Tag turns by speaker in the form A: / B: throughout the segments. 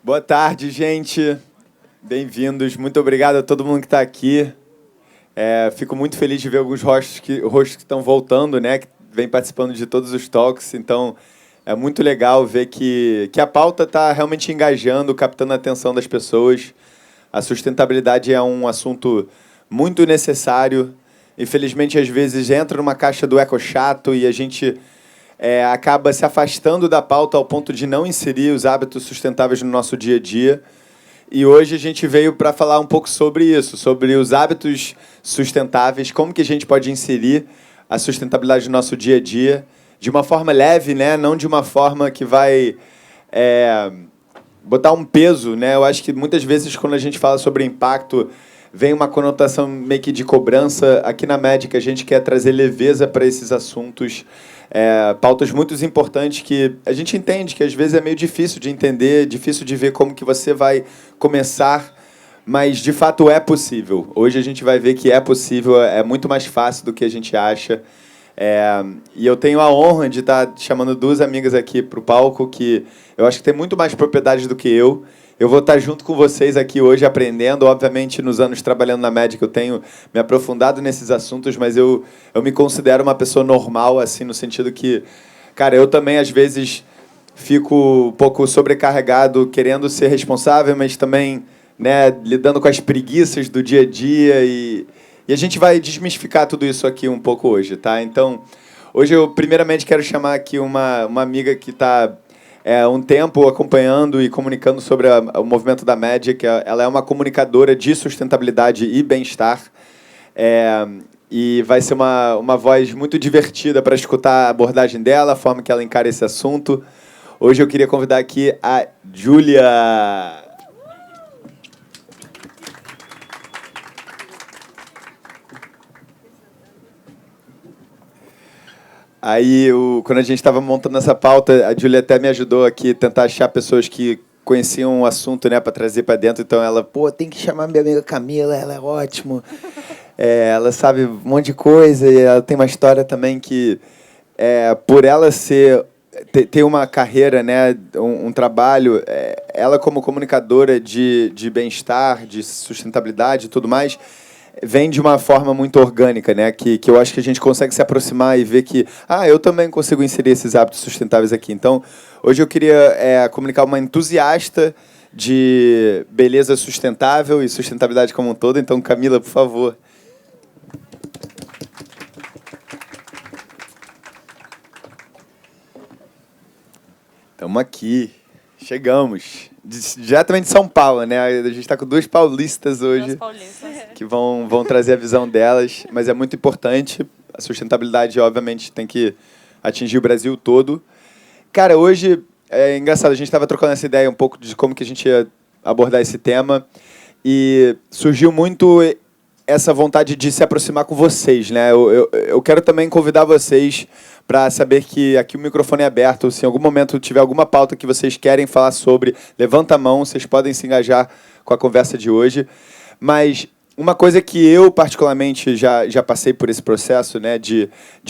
A: Boa tarde, gente. Bem-vindos. Muito obrigado a todo mundo que está aqui. Fico muito feliz de ver alguns rostos que estão voltando, né? Que vem participando de todos os talks. Então, é muito legal ver que a pauta está realmente engajando, captando a atenção das pessoas. A sustentabilidade é um assunto muito necessário. Infelizmente, às vezes, entra numa caixa do eco chato e a gente acaba se afastando da pauta ao ponto de não inserir os hábitos sustentáveis no nosso dia a dia. E hoje a gente veio para falar um pouco sobre isso, sobre os hábitos sustentáveis, como que a gente pode inserir a sustentabilidade no nosso dia a dia, de uma forma leve, né? Não de uma forma que vai botar um peso, né? Eu acho que muitas vezes quando a gente fala sobre impacto, vem uma conotação meio que de cobrança. Aqui na Médica a gente quer trazer leveza para esses assuntos, pautas muito importantes que a gente entende que às vezes é meio difícil de entender, difícil de ver como que você vai começar, mas de fato é possível. Hoje a gente vai ver que é possível, é muito mais fácil do que a gente acha. E eu tenho a honra de estar chamando duas amigas aqui para o palco que eu acho que tem muito mais propriedade do que eu. Eu vou estar junto com vocês aqui hoje aprendendo. Obviamente, nos anos trabalhando na Médica, eu tenho me aprofundado nesses assuntos, mas eu me considero uma pessoa normal, assim, no sentido que, cara, eu também, às vezes, fico um pouco sobrecarregado, querendo ser responsável, mas também, né, lidando com as preguiças do dia a dia. E a gente vai desmistificar tudo isso aqui um pouco hoje, tá? Então, hoje eu, primeiramente, quero chamar aqui uma amiga que está um tempo acompanhando e comunicando sobre o movimento da Magic. Ela é uma comunicadora de sustentabilidade e bem-estar. E vai ser uma voz muito divertida para escutar a abordagem dela, a forma que ela encara esse assunto. Hoje eu queria convidar aqui a Júlia. Aí, quando a gente estava montando essa pauta, a Júlia até me ajudou aqui a tentar achar pessoas que conheciam o assunto, né, para trazer para dentro. Então, ela, tem que chamar minha amiga Camila, ela é ótima. Ela sabe um monte de coisa e ela tem uma história também que, por ela ter uma carreira, né, um trabalho, ela como comunicadora de bem-estar, de sustentabilidade e tudo mais, vem de uma forma muito orgânica, né? Que eu acho que a gente consegue se aproximar e ver que eu também consigo inserir esses hábitos sustentáveis aqui. Então, hoje eu queria comunicar uma entusiasta de beleza sustentável e sustentabilidade como um todo. Então, Camila, por favor. Estamos aqui. Chegamos. Diretamente de São Paulo, né? A gente está com duas paulistas hoje que vão trazer a visão delas, mas é muito importante. A sustentabilidade, obviamente, tem que atingir o Brasil todo. Cara, hoje é engraçado, a gente estava trocando essa ideia um pouco de como que a gente ia abordar esse tema e surgiu muito essa vontade de se aproximar com vocês, né? Eu quero também convidar vocês para saber que aqui o microfone é aberto. Se em algum momento tiver alguma pauta que vocês querem falar sobre, levanta a mão, vocês podem se engajar com a conversa de hoje. Mas uma coisa que eu, particularmente, já passei por esse processo, né, de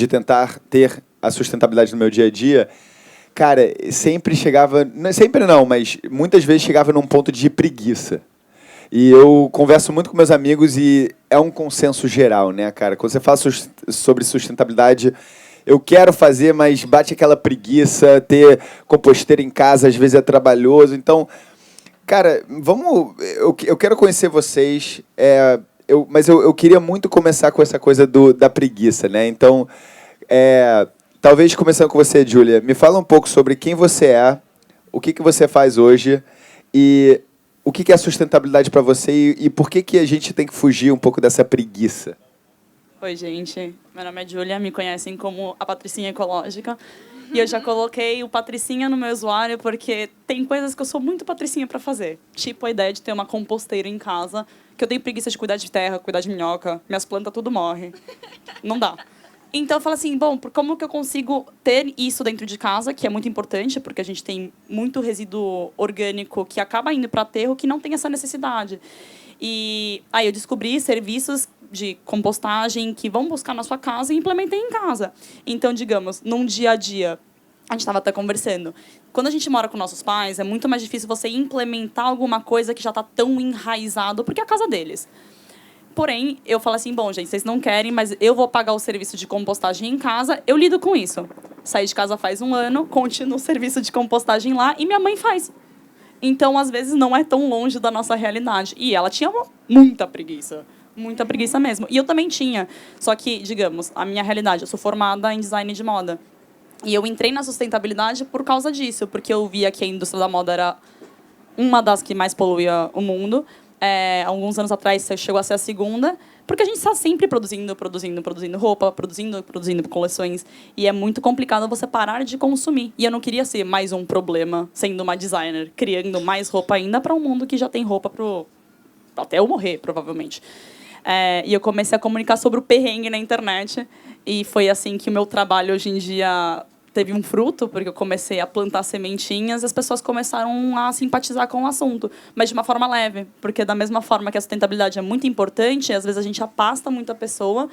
A: tentar ter a sustentabilidade no meu dia a dia, cara, sempre chegava... Sempre não, mas muitas vezes chegava num ponto de preguiça. E eu converso muito com meus amigos e é um consenso geral, né, cara? Quando você fala sobre sustentabilidade, eu quero fazer, mas bate aquela preguiça, ter composteira em casa às vezes é trabalhoso. Então, cara, eu quero conhecer vocês, mas eu queria muito começar com essa coisa da preguiça, né? Então, talvez começando com você, Júlia, me fala um pouco sobre quem você é, o que você faz hoje e o que é sustentabilidade para você e por que a gente tem que fugir um pouco dessa preguiça?
B: Oi, gente. Meu nome é Júlia, me conhecem como a Patricinha Ecológica. E eu já coloquei o Patricinha no meu usuário porque tem coisas que eu sou muito Patricinha para fazer. Tipo a ideia de ter uma composteira em casa, que eu tenho preguiça de cuidar de terra, cuidar de minhoca, minhas plantas tudo morre. Não dá. Então eu falo assim, bom, como que eu consigo ter isso dentro de casa, que é muito importante, porque a gente tem muito resíduo orgânico que acaba indo para aterro que não tem essa necessidade. E aí eu descobri serviços de compostagem que vão buscar na sua casa e implementei em casa. Então, digamos, num dia a dia, a gente estava até conversando, quando a gente mora com nossos pais, é muito mais difícil você implementar alguma coisa que já está tão enraizado, porque é a casa deles. Porém, eu falo assim, bom, gente, vocês não querem, mas eu vou pagar o serviço de compostagem em casa, eu lido com isso. Saí de casa faz 1 ano, continuo o serviço de compostagem lá e minha mãe faz. Então, às vezes, não é tão longe da nossa realidade. E ela tinha muita preguiça mesmo. E eu também tinha. Só que, digamos, a minha realidade, eu sou formada em design de moda. E eu entrei na sustentabilidade por causa disso, porque eu via que a indústria da moda era uma das que mais poluía o mundo. Alguns anos atrás, chegou a ser a segunda, porque a gente está sempre produzindo roupa, produzindo coleções, e é muito complicado você parar de consumir. E eu não queria ser mais um problema, sendo uma designer, criando mais roupa ainda para um mundo que já tem roupa até eu morrer, provavelmente. E eu comecei a comunicar sobre o perrengue na internet, e foi assim que o meu trabalho hoje em dia teve um fruto, porque eu comecei a plantar sementinhas e as pessoas começaram a simpatizar com o assunto, mas de uma forma leve, porque da mesma forma que a sustentabilidade é muito importante, às vezes a gente afasta muito a pessoa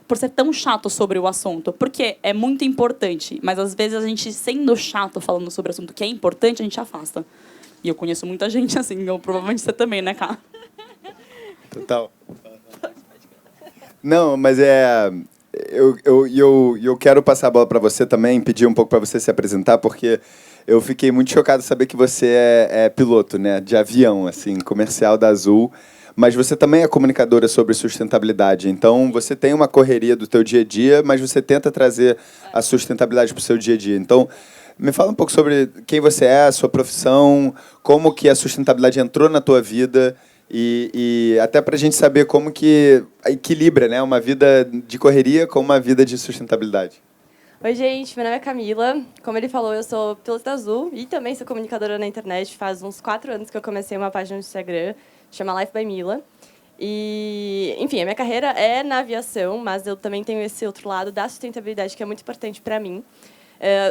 B: por ser tão chato sobre o assunto, porque é muito importante, mas às vezes a gente, sendo chato falando sobre o assunto que é importante, a gente afasta. E eu conheço muita gente assim, eu, provavelmente você também, né, Ká?
A: Total. Não, mas eu quero passar a bola para você também, pedir um pouco para você se apresentar, porque eu fiquei muito chocado de saber que você é piloto, né, de avião, assim, comercial da Azul, mas você também é comunicadora sobre sustentabilidade. Então, você tem uma correria do teu dia a dia, mas você tenta trazer a sustentabilidade para o seu dia a dia. Então, me fala um pouco sobre quem você é, a sua profissão, como que a sustentabilidade entrou na tua vida e até para a gente saber como que equilibra, né, uma vida de correria com uma vida de sustentabilidade.
C: Oi, gente. Meu nome é Camila. Como ele falou, eu sou piloto da Azul e também sou comunicadora na internet. Faz uns 4 anos que eu comecei uma página no Instagram, chama Life by Mila. E, enfim, a minha carreira é na aviação, mas eu também tenho esse outro lado da sustentabilidade que é muito importante para mim.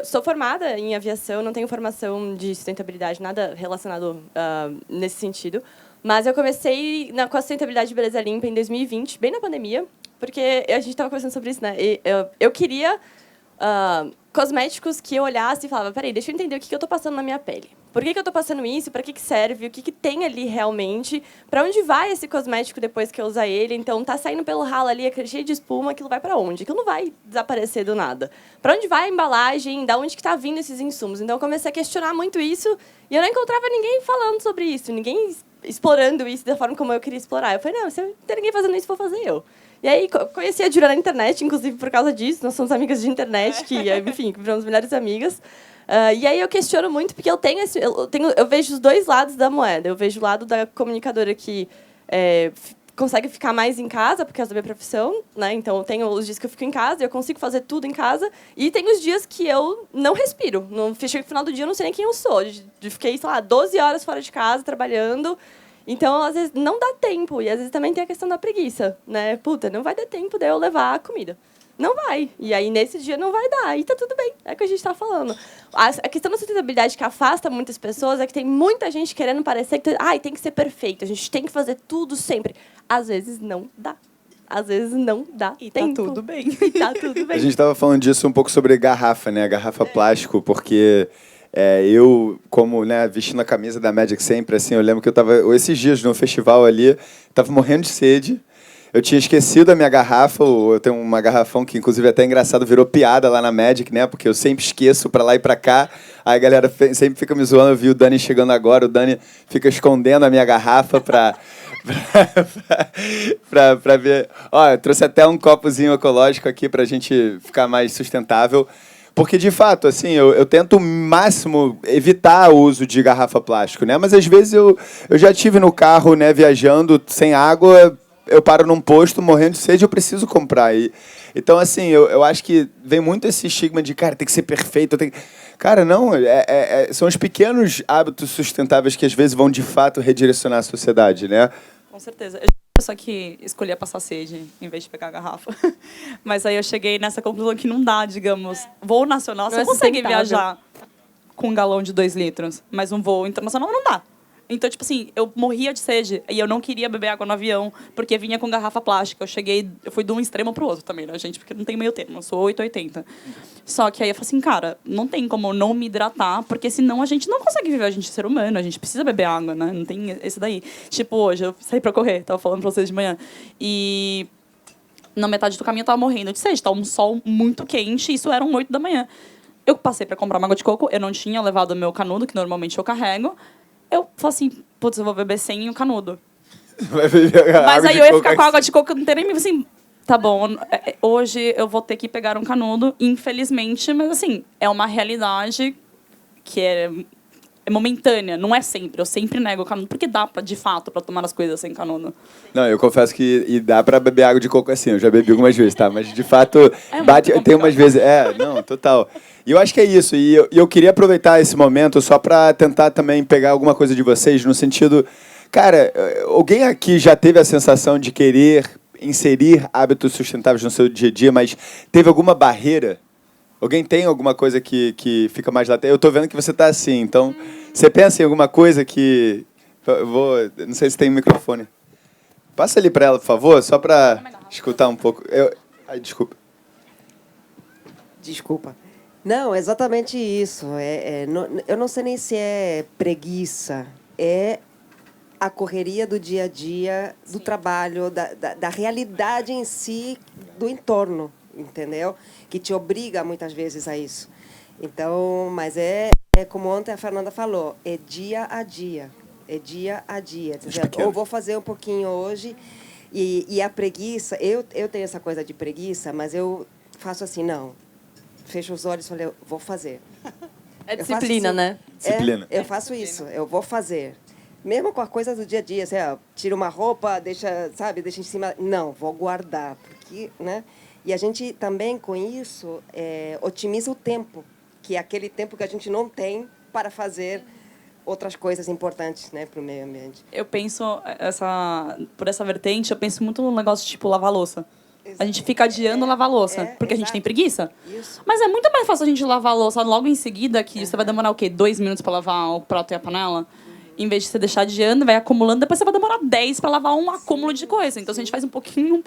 C: Sou formada em aviação, não tenho formação de sustentabilidade, nada relacionado nesse sentido. Mas eu comecei com a sustentabilidade Beleza Limpa em 2020, bem na pandemia, porque a gente estava conversando sobre isso, né? Eu queria cosméticos que eu olhasse e falava, peraí, deixa eu entender o que eu estou passando na minha pele. Por que eu estou passando isso? Para que serve? O que tem ali realmente? Para onde vai esse cosmético depois que eu usar ele? Então, tá saindo pelo ralo ali, é cheio de espuma, aquilo vai para onde? Aquilo não vai desaparecer do nada. Para onde vai a embalagem? Da onde que tá vindo esses insumos? Então, eu comecei a questionar muito isso e eu não encontrava ninguém falando sobre isso, ninguém explorando isso da forma como eu queria explorar. Eu falei, não, se não tem ninguém fazendo isso, vou fazer eu. E aí, conheci a Jura na internet, inclusive por causa disso. Nós somos amigas de internet, que, enfim, viramos melhores amigas. E aí eu questiono muito, porque eu vejo os dois lados da moeda. Eu vejo o lado da comunicadora que consegue ficar mais em casa, por causa da minha profissão, né? Então, eu tenho os dias que eu fico em casa, e eu consigo fazer tudo em casa. E tem os dias que eu não respiro. No final do dia, eu não sei nem quem eu sou. Fiquei, sei lá, 12 horas fora de casa, trabalhando. Então, às vezes, não dá tempo. E, às vezes, também tem a questão da preguiça, né? Puta, não vai dar tempo de eu levar a comida. Não vai. E aí, nesse dia, não vai dar. E tá tudo bem. É o que a gente está falando. A questão da sustentabilidade que afasta muitas pessoas é que tem muita gente querendo parecer que tem que ser perfeito. A gente tem que fazer tudo sempre. Às vezes, não dá. Às vezes, não dá
B: e
C: tempo.
B: Tá tudo bem.
C: E tá tudo bem.
A: A gente estava falando disso um pouco sobre garrafa, né? Garrafa plástico, porque... eu, como, né, vestindo a camisa da Magic sempre, assim, eu lembro que eu estava esses dias no festival ali, estava morrendo de sede, eu tinha esquecido a minha garrafa, eu tenho uma garrafão que, inclusive, até engraçado, virou piada lá na Magic, né, porque eu sempre esqueço para lá e para cá, aí a galera sempre fica me zoando, eu vi o Dani chegando agora, o Dani fica escondendo a minha garrafa para ver. Ó, eu trouxe até um copozinho ecológico aqui para a gente ficar mais sustentável. Porque, de fato, assim, eu tento o máximo evitar o uso de garrafa plástico, né? Mas, às vezes, eu já estive no carro, né, viajando sem água, eu paro num posto, morrendo de sede, eu preciso comprar. Então, assim, eu acho que vem muito esse estigma de, cara, tem que ser perfeito. Cara, não, são os pequenos hábitos sustentáveis que, às vezes, vão, de fato, redirecionar a sociedade, né?
B: Com certeza. Só que escolhia passar sede em vez de pegar a garrafa. Mas aí eu cheguei nessa conclusão que não dá, digamos. Voo nacional, você consegue viajar com um galão de 2 litros, mas um voo internacional não dá. Então, tipo assim, eu morria de sede e eu não queria beber água no avião porque vinha com garrafa plástica. Eu fui de um extremo pro outro também, né, gente? Porque não tem meio termo, eu sou 880. Só que aí eu falei assim, cara, não tem como eu não me hidratar, porque senão a gente não consegue viver, a gente é ser humano, a gente precisa beber água, né? Não tem esse daí. Tipo, hoje eu saí pra correr, tava falando pra vocês de manhã, e na metade do caminho eu tava morrendo de sede, tava um sol muito quente, isso eram 8 da manhã. Eu passei pra comprar uma água de coco, eu não tinha levado o meu canudo, que normalmente eu carrego. Eu falei assim, putz, eu vou beber sem o canudo. Mas aí eu ia ficar com a água de coco, eu não teria nem assim, tá bom, hoje eu vou ter que pegar um canudo, infelizmente, mas assim, é uma realidade que é momentânea, não é sempre. Eu sempre nego o canudo, porque dá, de fato, pra tomar as coisas sem canudo.
A: Não, eu confesso que dá pra beber água de coco assim, eu já bebi algumas vezes, tá? Mas, de fato, tem umas vezes... não, total. E eu acho que é isso. E eu queria aproveitar esse momento só pra tentar também pegar alguma coisa de vocês, no sentido... Cara, alguém aqui já teve a sensação de querer inserir hábitos sustentáveis no seu dia a dia, mas teve alguma barreira? Alguém tem alguma coisa que fica mais latente? Eu tô vendo que você tá assim, então... Você pensa em alguma coisa que... Não sei se tem microfone. Passa ali para ela, por favor, só para escutar um pouco. Desculpa.
D: Desculpa. Não, exatamente isso. Eu não sei nem se é preguiça. É a correria do dia a dia, do trabalho, da realidade em si, do entorno, entendeu? Que te obriga muitas vezes a isso. Então, mas como ontem a Fernanda falou, é dia a dia. É dia a dia. Ou vou fazer um pouquinho hoje. E a preguiça, eu tenho essa coisa de preguiça, mas eu faço assim, não. Fecho os olhos e falei, vou fazer.
C: É disciplina,
D: assim,
C: né?
A: Disciplina.
D: Eu faço isso, eu vou fazer. Mesmo com a coisa do dia a dia, assim, tira uma roupa, deixa em cima. Não, vou guardar. Porque, né? E a gente também, com isso, otimiza o tempo, que é aquele tempo que a gente não tem para fazer outras coisas importantes, né, para o meio ambiente.
B: Eu penso, por essa vertente, eu penso muito no negócio tipo lavar louça. A gente fica adiando lavar louça, porque a gente tem preguiça.
D: Isso.
B: Mas é muito mais fácil a gente lavar a louça logo em seguida, que você vai demorar o quê? 2 minutos para lavar o prato e a panela? Em vez de você deixar adiando, vai acumulando, depois você vai demorar 10 para lavar um acúmulo de coisa. Então, se a gente faz um pouquinho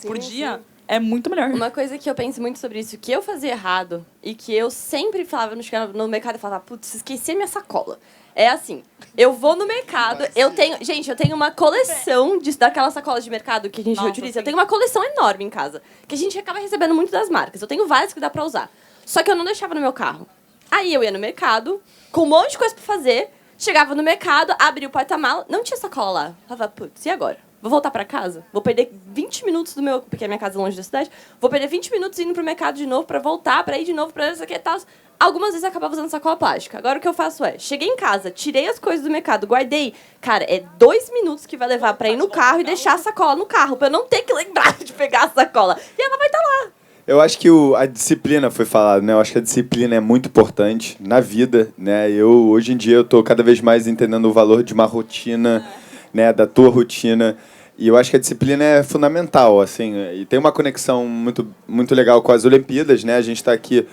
B: por dia, é muito melhor.
C: Uma coisa que eu penso muito sobre isso, que eu fazia errado e que eu sempre falava, no mercado, eu falava, putz, esqueci minha sacola. É assim, eu vou no mercado, eu tenho uma coleção daquelas sacolas de mercado que a gente reutiliza. Eu tenho uma coleção enorme em casa, que a gente acaba recebendo muito das marcas. Eu tenho várias que dá pra usar. Só que eu não deixava no meu carro. Aí eu ia no mercado, com um monte de coisa pra fazer, chegava no mercado, abria o porta-mala, não tinha sacola lá. Eu falava, putz, e agora? Vou voltar pra casa? Vou perder 20 minutos porque a minha casa é longe da cidade. Vou perder 20 minutos indo pro mercado de novo pra voltar, pra ir de novo pra isso aqui e tal. Algumas vezes eu acabava usando sacola plástica. Agora o que eu faço cheguei em casa, tirei as coisas do mercado, guardei. Cara, 2 minutos que vai levar pra ir no carro e deixar a sacola no carro, pra eu não ter que lembrar de pegar a sacola. E ela vai estar lá.
A: Eu acho que a disciplina foi falada, né? Eu acho que a disciplina é muito importante na vida, né? Hoje em dia, eu tô cada vez mais entendendo o valor de uma rotina, né? Da tua rotina. E eu acho que a disciplina é fundamental, assim. E tem uma conexão muito, muito legal com as Olimpíadas, né? A gente está aqui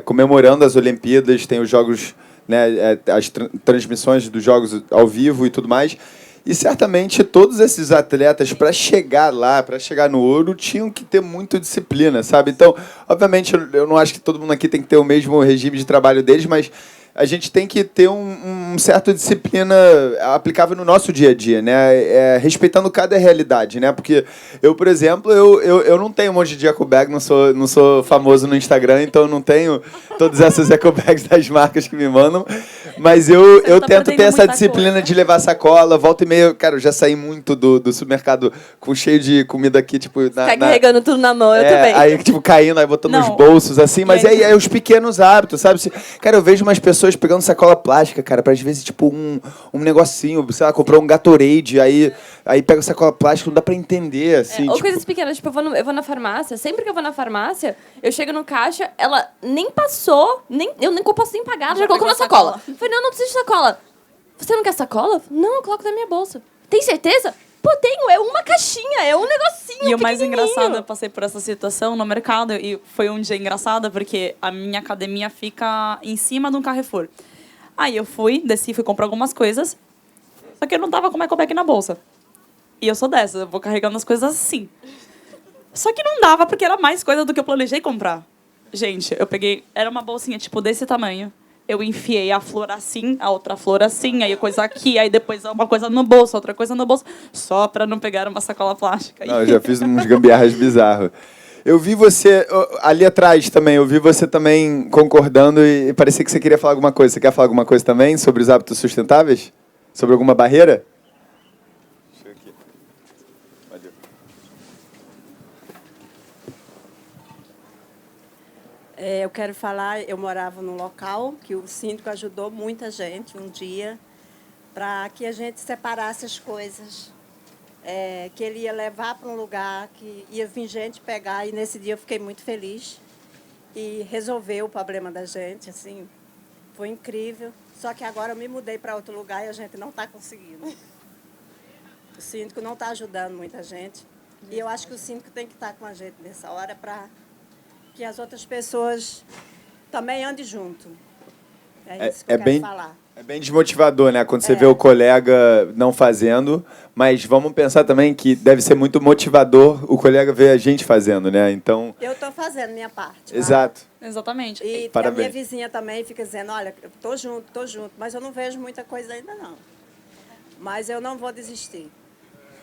A: comemorando as Olimpíadas, tem os jogos, né? As transmissões dos jogos ao vivo e tudo mais. E certamente todos esses atletas, para chegar lá, para chegar no ouro, tinham que ter muita disciplina, sabe? Então, obviamente, eu não acho que todo mundo aqui tem que ter o mesmo regime de trabalho deles, mas a gente tem que ter um certa disciplina aplicável no nosso dia a dia, né? Respeitando cada realidade, né? Porque eu, por exemplo, eu não tenho um monte de eco bag, não sou famoso no Instagram, então não tenho todas essas eco bags das marcas que me mandam, mas eu tento ter essa disciplina de levar sacola, volta e meia, cara, eu já saí muito do supermercado cheio de comida aqui, tipo...
C: Ficar carregando tudo na mão, eu também.
A: Aí, tipo, caindo, aí botando nos bolsos, assim, mas aí os pequenos hábitos, sabe? Cara, eu vejo umas pessoas pegando sacola plástica, cara, pra às vezes, tipo, um negocinho, sei lá, comprou um Gatorade, aí pega sacola plástica, não dá pra entender, assim.
C: Ou coisas pequenas, tipo, eu vou na farmácia, sempre que eu vou na farmácia, eu chego no caixa, ela nem passou, eu nem posso nem pagar, ela já colocou na sacola. Eu falei, não preciso de sacola. Você não quer sacola? Não, eu coloco na minha bolsa. Tem certeza? Pô, tenho, é uma caixinha, é um negocinho.
B: E o mais engraçado, eu passei por essa situação no mercado e foi um dia engraçado porque a minha academia fica em cima de um Carrefour. Aí eu fui comprar algumas coisas, só que eu não tava com o ecoback na bolsa. E eu sou dessas, eu vou carregando as coisas assim. Só que não dava, porque era mais coisa do que eu planejei comprar. Gente, eu peguei... Era uma bolsinha, tipo, desse tamanho. Eu enfiei a flor assim, a outra flor assim, aí a coisa aqui, aí depois uma coisa no bolso, outra coisa no bolso, só pra não pegar uma sacola plástica.
A: Não, eu já fiz uns gambiarras bizarros. Eu vi você ali atrás também, eu vi você também concordando e parecia que você queria falar alguma coisa. Você quer falar alguma coisa também sobre os hábitos sustentáveis? Sobre alguma barreira? Deixa eu aqui. Valeu.
E: Eu quero falar, eu morava num local que o síndico ajudou muita gente um dia para que a gente separasse as coisas. Que ele ia levar para um lugar que ia vir gente pegar, e nesse dia eu fiquei muito feliz e resolveu o problema da gente, assim, foi incrível. Só que agora eu me mudei para outro lugar e a gente não está conseguindo. O síndico não está ajudando muita gente e eu acho que o síndico tem que estar com a gente nessa hora para que as outras pessoas também andem junto. É isso que eu quero falar.
A: É bem desmotivador, né? Quando você vê o colega não fazendo, mas vamos pensar também que deve ser muito motivador o colega ver a gente fazendo, né? Então...
E: Eu estou fazendo minha parte.
A: Exato.
B: Tá? Exatamente.
E: E
A: parabéns.
E: A minha vizinha também fica dizendo, olha, eu estou junto, mas eu não vejo muita coisa ainda não. Mas eu não vou desistir.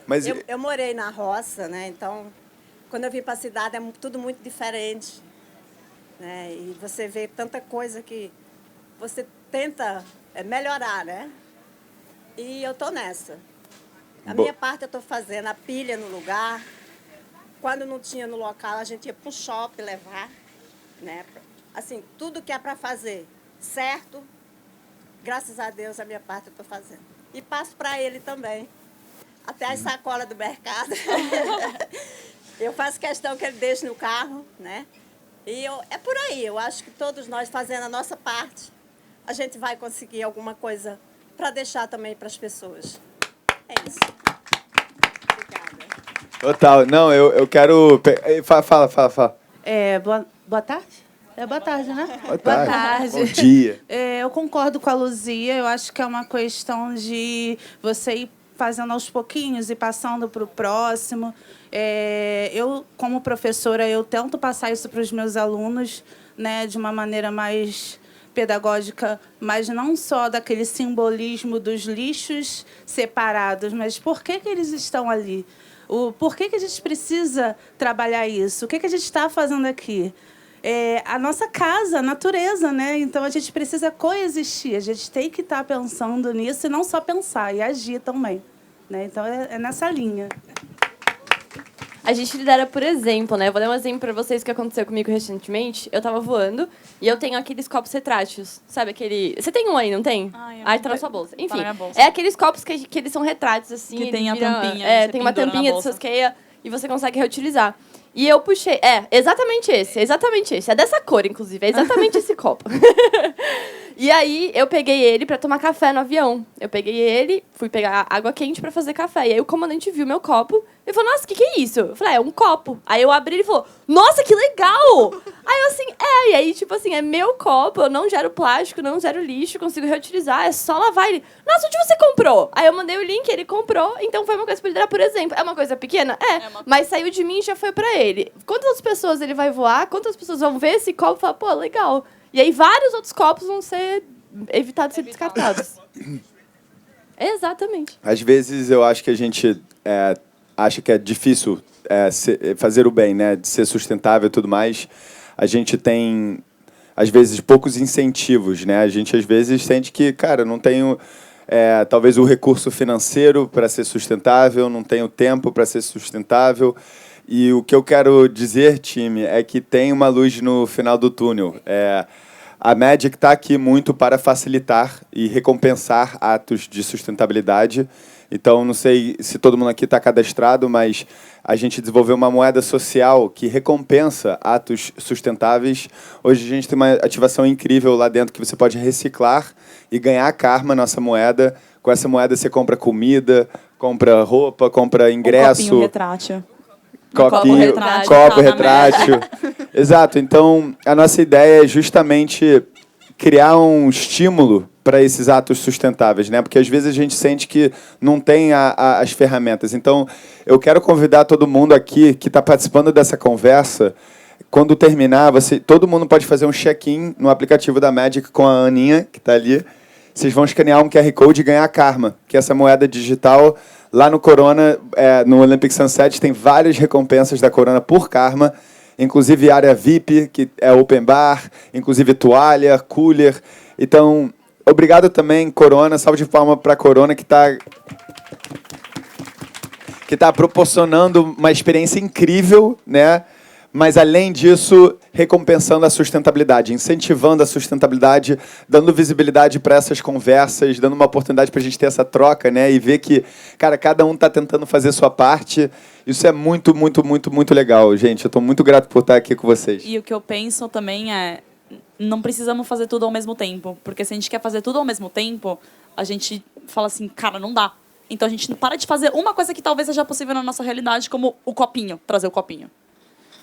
A: Mas...
E: Eu morei na roça, né? Então, quando eu vim para a cidade, é tudo muito diferente. Né? E você vê tanta coisa que você tenta melhorar, né? E eu estou nessa. A minha parte eu estou fazendo a pilha no lugar. Quando não tinha no local, a gente ia para um shopping levar. Né? Assim, tudo que é para fazer certo, graças a Deus, a minha parte eu estou fazendo. E passo para ele também. Até as sacolas do mercado. Eu faço questão que ele deixe no carro, né? E é por aí. Eu acho que todos nós fazendo a nossa parte, a gente vai conseguir alguma coisa para deixar também para as pessoas. É isso. Obrigada.
A: Total. Não, eu quero... Fala.
F: Boa tarde? Boa tarde, né?
A: Boa tarde.
F: Tarde.
A: Bom dia.
F: Eu concordo com a Luzia. Eu acho que é uma questão de você ir fazendo aos pouquinhos e passando para o próximo. Eu, como professora, eu tento passar isso para os meus alunos, né, de uma maneira mais pedagógica, mas não só daquele simbolismo dos lixos separados, mas por que eles estão ali? Por que a gente precisa trabalhar isso? O que a gente está fazendo aqui? A nossa casa, a natureza, né? Então, a gente precisa coexistir. A gente tem que estar pensando nisso e não só pensar, e agir também. Né? Então, é nessa linha.
C: A gente lidera por exemplo, né? Vou dar um exemplo para vocês que aconteceu comigo recentemente. Eu tava voando e eu tenho aqueles copos retráteis. Sabe aquele... Você tem um aí, não tem? Tá na sua bolsa. Enfim, é aqueles copos que eles são retráteis, assim.
B: Que tem a tampinha.
C: Tem uma tampinha de sosqueia e você consegue reutilizar. E eu puxei... exatamente esse. É dessa cor, inclusive. É exatamente esse copo. E aí, eu peguei ele para tomar café no avião. Eu peguei ele, fui pegar água quente para fazer café. E aí, o comandante viu meu copo e falou, nossa, o que é isso? Eu falei, é um copo. Aí, eu abri e ele falou, nossa, que legal! Aí, eu assim, e aí, tipo assim, é meu copo, eu não gero plástico, não gero lixo, consigo reutilizar, é só lavar ele. Nossa, onde você comprou? Aí, eu mandei o link, ele comprou, então foi uma coisa pra ele dar, por exemplo. É uma coisa pequena? Mas saiu de mim e já foi pra ele. Quantas outras pessoas ele vai voar? Quantas pessoas vão ver esse copo e falar, pô, legal. E aí, vários outros copos vão ser evitados de ser descartados. Exatamente.
A: Às vezes, eu acho que a gente acha que é difícil fazer o bem, né? De ser sustentável e tudo mais. A gente tem, às vezes, poucos incentivos, né? A gente, às vezes, sente que, cara, não tenho... talvez o recurso financeiro para ser sustentável, não tenho tempo para ser sustentável. E o que eu quero dizer, time, é que tem uma luz no final do túnel. A Magic está aqui muito para facilitar e recompensar atos de sustentabilidade. Então, não sei se todo mundo aqui está cadastrado, mas a gente desenvolveu uma moeda social que recompensa atos sustentáveis. Hoje a gente tem uma ativação incrível lá dentro que você pode reciclar e ganhar karma, nossa moeda. Com essa moeda você compra comida, compra roupa, compra ingresso.
B: Copinho retrátil.
A: Copo retrátil. Exato. Então, a nossa ideia é justamente criar um estímulo para esses atos sustentáveis, né? Porque às vezes a gente sente que não tem as ferramentas. Então, eu quero convidar todo mundo aqui que está participando dessa conversa. Quando terminar, todo mundo pode fazer um check-in no aplicativo da Magic com a Aninha, que está ali. Vocês vão escanear um QR Code e ganhar a Karma, que é essa moeda digital. Lá no Corona, no Olympic Sunset, tem várias recompensas da Corona por Karma, inclusive área VIP, que é open bar, inclusive toalha, cooler. Então, obrigado também, Corona. Salve de palmas para a Corona, que está proporcionando uma experiência incrível, né? Mas, além disso, recompensando a sustentabilidade, incentivando a sustentabilidade, dando visibilidade para essas conversas, dando uma oportunidade para a gente ter essa troca, né? E ver que, cara, cada um está tentando fazer a sua parte. Isso é muito, muito, muito, muito legal, gente. Eu estou muito grato por estar aqui com vocês.
B: E o que eu penso também é, não precisamos fazer tudo ao mesmo tempo. Porque se a gente quer fazer tudo ao mesmo tempo, a gente fala assim, cara, não dá. Então, a gente para de fazer uma coisa que talvez seja possível na nossa realidade, como o copinho, trazer o copinho.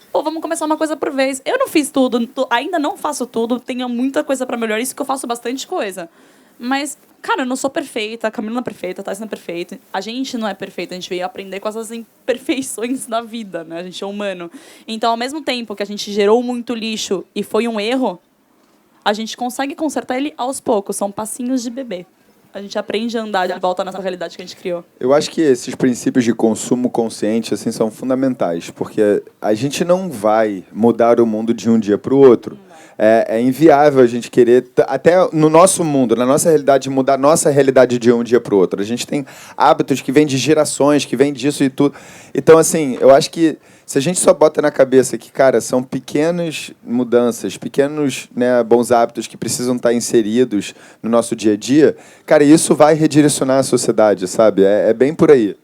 B: Pô, vamos começar uma coisa por vez. Eu não fiz tudo, ainda não faço tudo, tenho muita coisa para melhorar, isso que eu faço bastante coisa. Mas, cara, eu não sou perfeita, a Camila não é perfeita, a Thais não é perfeita. A gente não é perfeita, a gente veio aprender com essas imperfeições da vida, né? A gente é humano. Então, ao mesmo tempo que a gente gerou muito lixo e foi um erro, a gente consegue consertar ele aos poucos, são passinhos de bebê. A gente aprende a andar de volta à nossa realidade que a gente criou.
A: Eu acho que esses princípios de consumo consciente assim, são fundamentais, porque a gente não vai mudar o mundo de um dia para o outro. É inviável a gente querer, até no nosso mundo, na nossa realidade, mudar a nossa realidade de um dia para o outro. A gente tem hábitos que vêm de gerações, que vêm disso e tudo. Então, assim, eu acho que se a gente só bota na cabeça que, cara, são pequenas mudanças, pequenos, né, bons hábitos que precisam estar inseridos no nosso dia a dia, cara, isso vai redirecionar a sociedade, sabe? É bem por aí.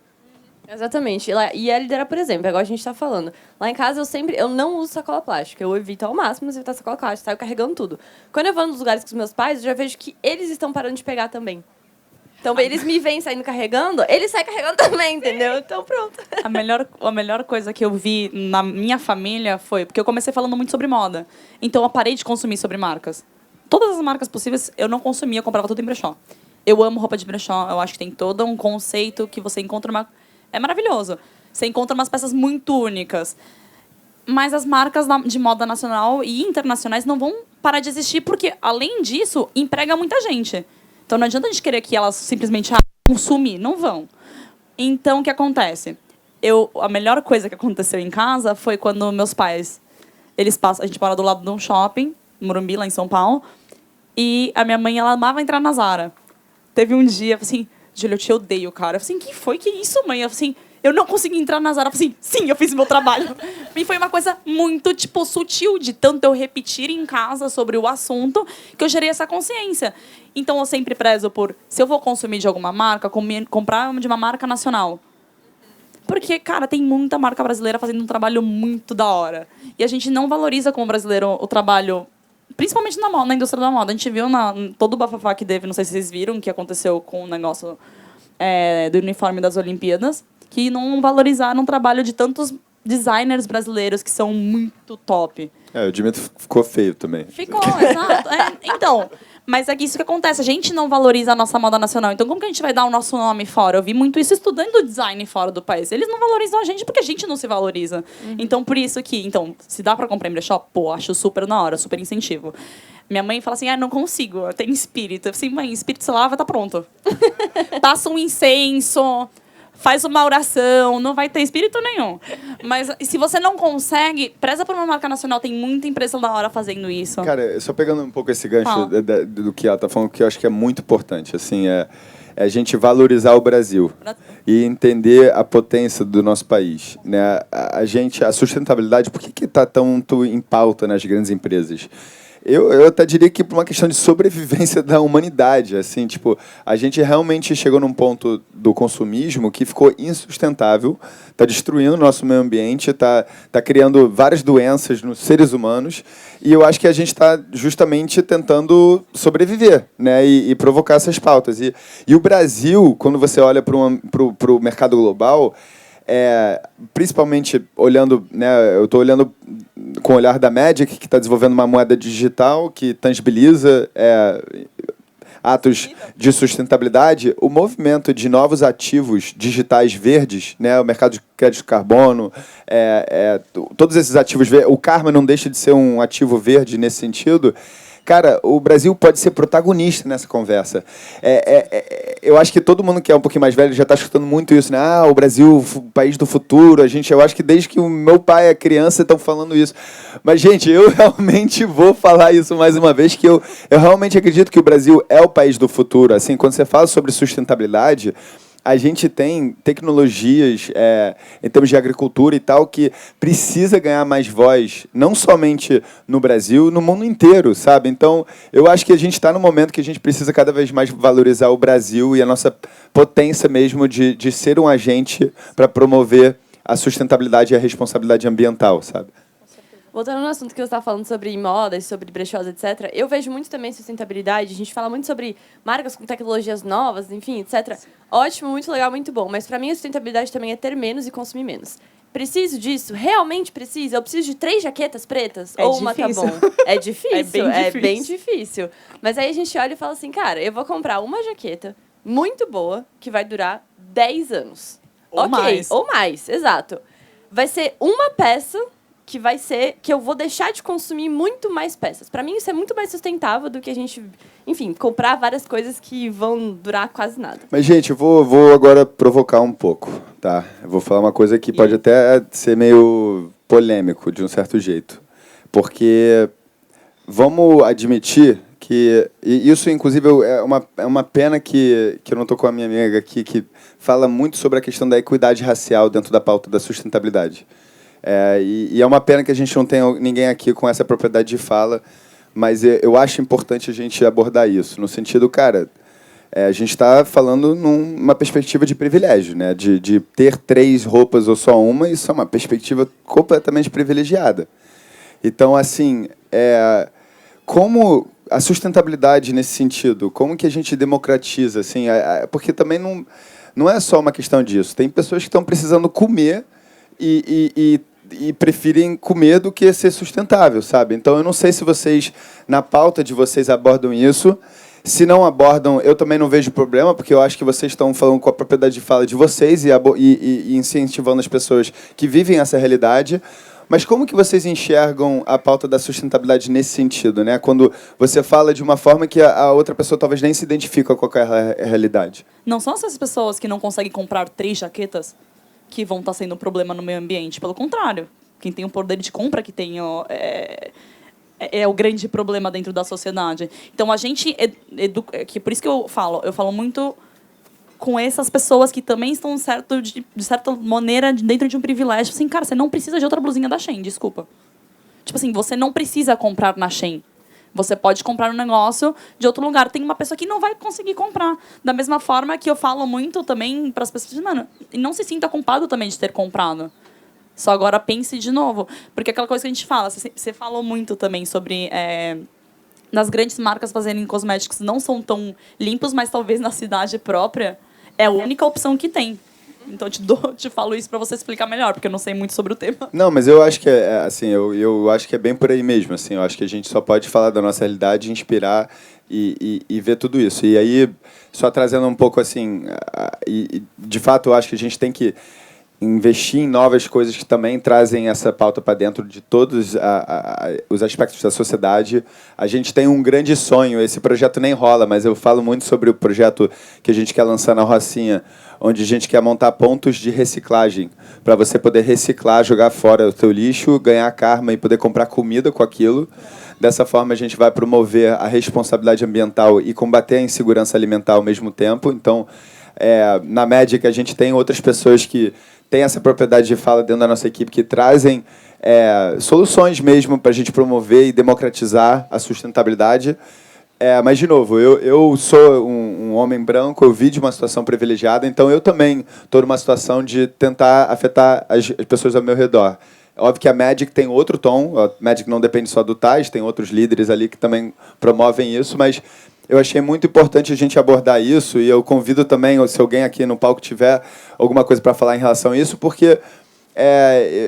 C: Exatamente. E a liderar, por exemplo, agora a gente está falando. Lá em casa, eu não uso sacola plástica. Eu evito ao máximo evitar sacola plástica, saio carregando tudo. Quando eu vou nos lugares com os meus pais, eu já vejo que eles estão parando de pegar também. Então, eles me veem saindo carregando, eles saem carregando também, entendeu? Então, pronto.
B: A melhor coisa que eu vi na minha família foi... Porque eu comecei falando muito sobre moda. Então, eu parei de consumir sobre marcas. Todas as marcas possíveis eu não consumia, eu comprava tudo em brechó. Eu amo roupa de brechó. Eu acho que tem todo um conceito que você encontra uma... É maravilhoso. Você encontra umas peças muito únicas. Mas as marcas de moda nacional e internacionais não vão parar de existir, porque, além disso, emprega muita gente. Então, não adianta a gente querer que elas simplesmente consumir. Não vão. Então, o que acontece? A melhor coisa que aconteceu em casa foi quando meus pais... A gente mora do lado de um shopping, Morumbi, lá em São Paulo. E a minha mãe, ela amava entrar na Zara. Teve um dia, assim... Júlia, eu te odeio, cara. Eu falei assim, que foi? Que isso, mãe? Eu falei assim, eu não consegui entrar na Zara. Eu falei assim, sim, eu fiz meu trabalho. E foi uma coisa muito, tipo, sutil, de tanto eu repetir em casa sobre o assunto, que eu gerei essa consciência. Então, eu sempre prezo por, se eu vou consumir de alguma marca, comprar de uma marca nacional. Porque, cara, tem muita marca brasileira fazendo um trabalho muito da hora. E a gente não valoriza como brasileiro o trabalho... Principalmente na indústria da moda. A gente viu todo o bafafá que teve, não sei se vocês viram, que aconteceu com o negócio do uniforme das Olimpíadas, que não valorizaram o trabalho de tantos designers brasileiros que são muito top.
A: O Dimitri ficou feio também.
B: Ficou, exato. Então, mas é isso que acontece. A gente não valoriza a nossa moda nacional. Então, como que a gente vai dar o nosso nome fora? Eu vi muito isso estudando design fora do país. Eles não valorizam a gente porque a gente não se valoriza. Então, por isso que... Então, se dá pra comprar em brechó, pô, acho super na hora, super incentivo. Minha mãe fala assim, não consigo, eu tenho espírito. Eu falei assim, mãe, espírito se lava, tá pronto. Passa um incenso... Faz uma oração, não vai ter espírito nenhum. Mas se você não consegue, preza por uma marca nacional, tem muita empresa da hora fazendo isso.
A: Cara, só pegando um pouco esse gancho do que ela tá falando, que eu acho que é muito importante, assim, é a gente valorizar o Brasil e entender a potência do nosso país, né? A sustentabilidade, por que está tanto em pauta nas grandes empresas? Eu até diria que por uma questão de sobrevivência da humanidade, assim, tipo, a gente realmente chegou num ponto do consumismo que ficou insustentável, está destruindo o nosso meio ambiente, está criando várias doenças nos seres humanos, e eu acho que a gente está justamente tentando sobreviver, né, e provocar essas pautas. E o Brasil, quando você olha para o mercado global, principalmente olhando, né, eu estou olhando com o olhar da Magic, que está desenvolvendo uma moeda digital que tangibiliza atos de sustentabilidade, o movimento de novos ativos digitais verdes, né, o mercado de crédito de carbono, todos esses ativos verdes, o Karma não deixa de ser um ativo verde nesse sentido. Cara, o Brasil pode ser protagonista nessa conversa. Eu acho que todo mundo que é um pouquinho mais velho já está escutando muito isso, né? Ah, o Brasil, o país do futuro. Eu acho que desde que o meu pai é criança estão falando isso. Mas, gente, eu realmente vou falar isso mais uma vez, que eu realmente acredito que o Brasil é o país do futuro. Assim, quando você fala sobre sustentabilidade, a gente tem tecnologias em termos de agricultura e tal que precisa ganhar mais voz, não somente no Brasil, no mundo inteiro, sabe? Então, eu acho que a gente está num momento que a gente precisa cada vez mais valorizar o Brasil e a nossa potência mesmo de ser um agente para promover a sustentabilidade e a responsabilidade ambiental, sabe?
C: Voltando no assunto que você estava falando sobre modas, sobre brechós, etc., eu vejo muito também sustentabilidade. A gente fala muito sobre marcas com tecnologias novas, enfim, etc. Ótimo, muito legal, muito bom. Mas, para mim, a sustentabilidade também é ter menos e consumir menos. Preciso disso? Realmente preciso? Eu preciso de 3 jaquetas pretas? Ou uma tá bom? É difícil, é bem difícil. Mas aí a gente olha e fala assim, cara, eu vou comprar uma jaqueta muito boa que vai durar 10 anos.
B: Ou mais.
C: Ou mais, exato. Vai ser uma peça que eu vou deixar de consumir muito mais peças. Para mim, isso é muito mais sustentável do que a gente, enfim, comprar várias coisas que vão durar quase nada.
A: Mas, gente, eu vou agora provocar um pouco, tá? Eu vou falar uma coisa que pode até ser meio polêmico, de um certo jeito. Porque vamos admitir que... E isso, inclusive, é uma pena que eu não estou com a minha amiga aqui, que fala muito sobre a questão da equidade racial dentro da pauta da sustentabilidade. E é uma pena que a gente não tenha ninguém aqui com essa propriedade de fala, mas eu acho importante a gente abordar isso, no sentido, cara, a gente está falando numa perspectiva de privilégio, né? De ter 3 roupas ou só uma, isso é uma perspectiva completamente privilegiada. Então, assim, como a sustentabilidade nesse sentido, como que a gente democratiza, assim, porque também não é só uma questão disso, tem pessoas que estão precisando comer e preferem comer do que ser sustentável, sabe? Então, eu não sei se vocês, na pauta de vocês, abordam isso. Se não abordam, eu também não vejo problema, porque eu acho que vocês estão falando com a propriedade de fala de vocês e incentivando as pessoas que vivem essa realidade. Mas como que vocês enxergam a pauta da sustentabilidade nesse sentido, né? Quando você fala de uma forma que a outra pessoa talvez nem se identifica com aquela realidade.
B: Não são essas pessoas que não conseguem comprar 3 jaquetas que vão estar sendo um problema no meio ambiente. Pelo contrário, quem tem o poder de compra que tem é o grande problema dentro da sociedade. Então, a gente que por isso que eu falo muito com essas pessoas que também estão de certa maneira dentro de um privilégio. Assim, cara, você não precisa de outra blusinha da Shein, desculpa. Tipo assim, você não precisa comprar na Shein. Você pode comprar um negócio de outro lugar. Tem uma pessoa que não vai conseguir comprar. Da mesma forma que eu falo muito também para as pessoas, mano, não se sinta culpado também de ter comprado. Só agora pense de novo. Porque aquela coisa que a gente fala, você falou muito também sobre das grandes marcas fazerem cosméticos não são tão limpos, mas talvez na cidade própria é a única opção que tem. Então, te falo isso para você explicar melhor, porque eu não sei muito sobre o tema.
A: Não, mas eu acho que assim, eu acho que é bem por aí mesmo. Assim, eu acho que a gente só pode falar da nossa realidade, inspirar e ver tudo isso. E aí, só trazendo um pouco assim, de fato, eu acho que a gente tem que investir em novas coisas que também trazem essa pauta para dentro de todos os aspectos da sociedade. A gente tem um grande sonho, esse projeto nem rola, mas eu falo muito sobre o projeto que a gente quer lançar na Rocinha, onde a gente quer montar pontos de reciclagem, para você poder reciclar, jogar fora o seu lixo, ganhar karma e poder comprar comida com aquilo. Dessa forma, a gente vai promover a responsabilidade ambiental e combater a insegurança alimentar ao mesmo tempo. Então, na Magic, a gente tem outras pessoas que têm essa propriedade de fala dentro da nossa equipe, que trazem soluções mesmo para a gente promover e democratizar a sustentabilidade. Mas, de novo, eu sou um homem branco, eu vi de uma situação privilegiada, então eu também estou numa situação de tentar afetar as pessoas ao meu redor. Óbvio que a Magic tem outro tom, a Magic não depende só do Taj, tem outros líderes ali que também promovem isso, mas eu achei muito importante a gente abordar isso, e eu convido também, se alguém aqui no palco tiver alguma coisa para falar em relação a isso, porque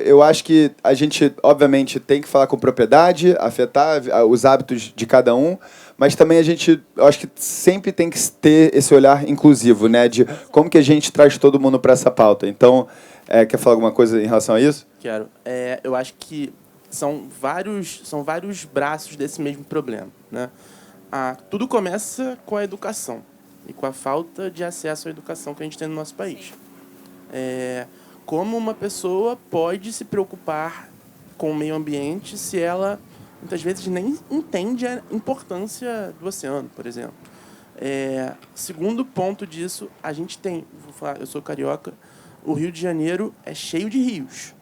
A: eu acho que a gente, obviamente, tem que falar com propriedade, afetar os hábitos de cada um, mas também eu acho que sempre tem que ter esse olhar inclusivo, né? De como que a gente traz todo mundo para essa pauta. Então, quer falar alguma coisa em relação a isso?
G: Quero. Eu acho que são vários braços desse mesmo problema, né? Tudo começa com a educação e com a falta de acesso à educação que a gente tem no nosso país. Como uma pessoa pode se preocupar com o meio ambiente se ela, muitas vezes, nem entende a importância do oceano, por exemplo. Segundo ponto disso, a gente tem, vou falar, eu sou carioca, o Rio de Janeiro é cheio de rios.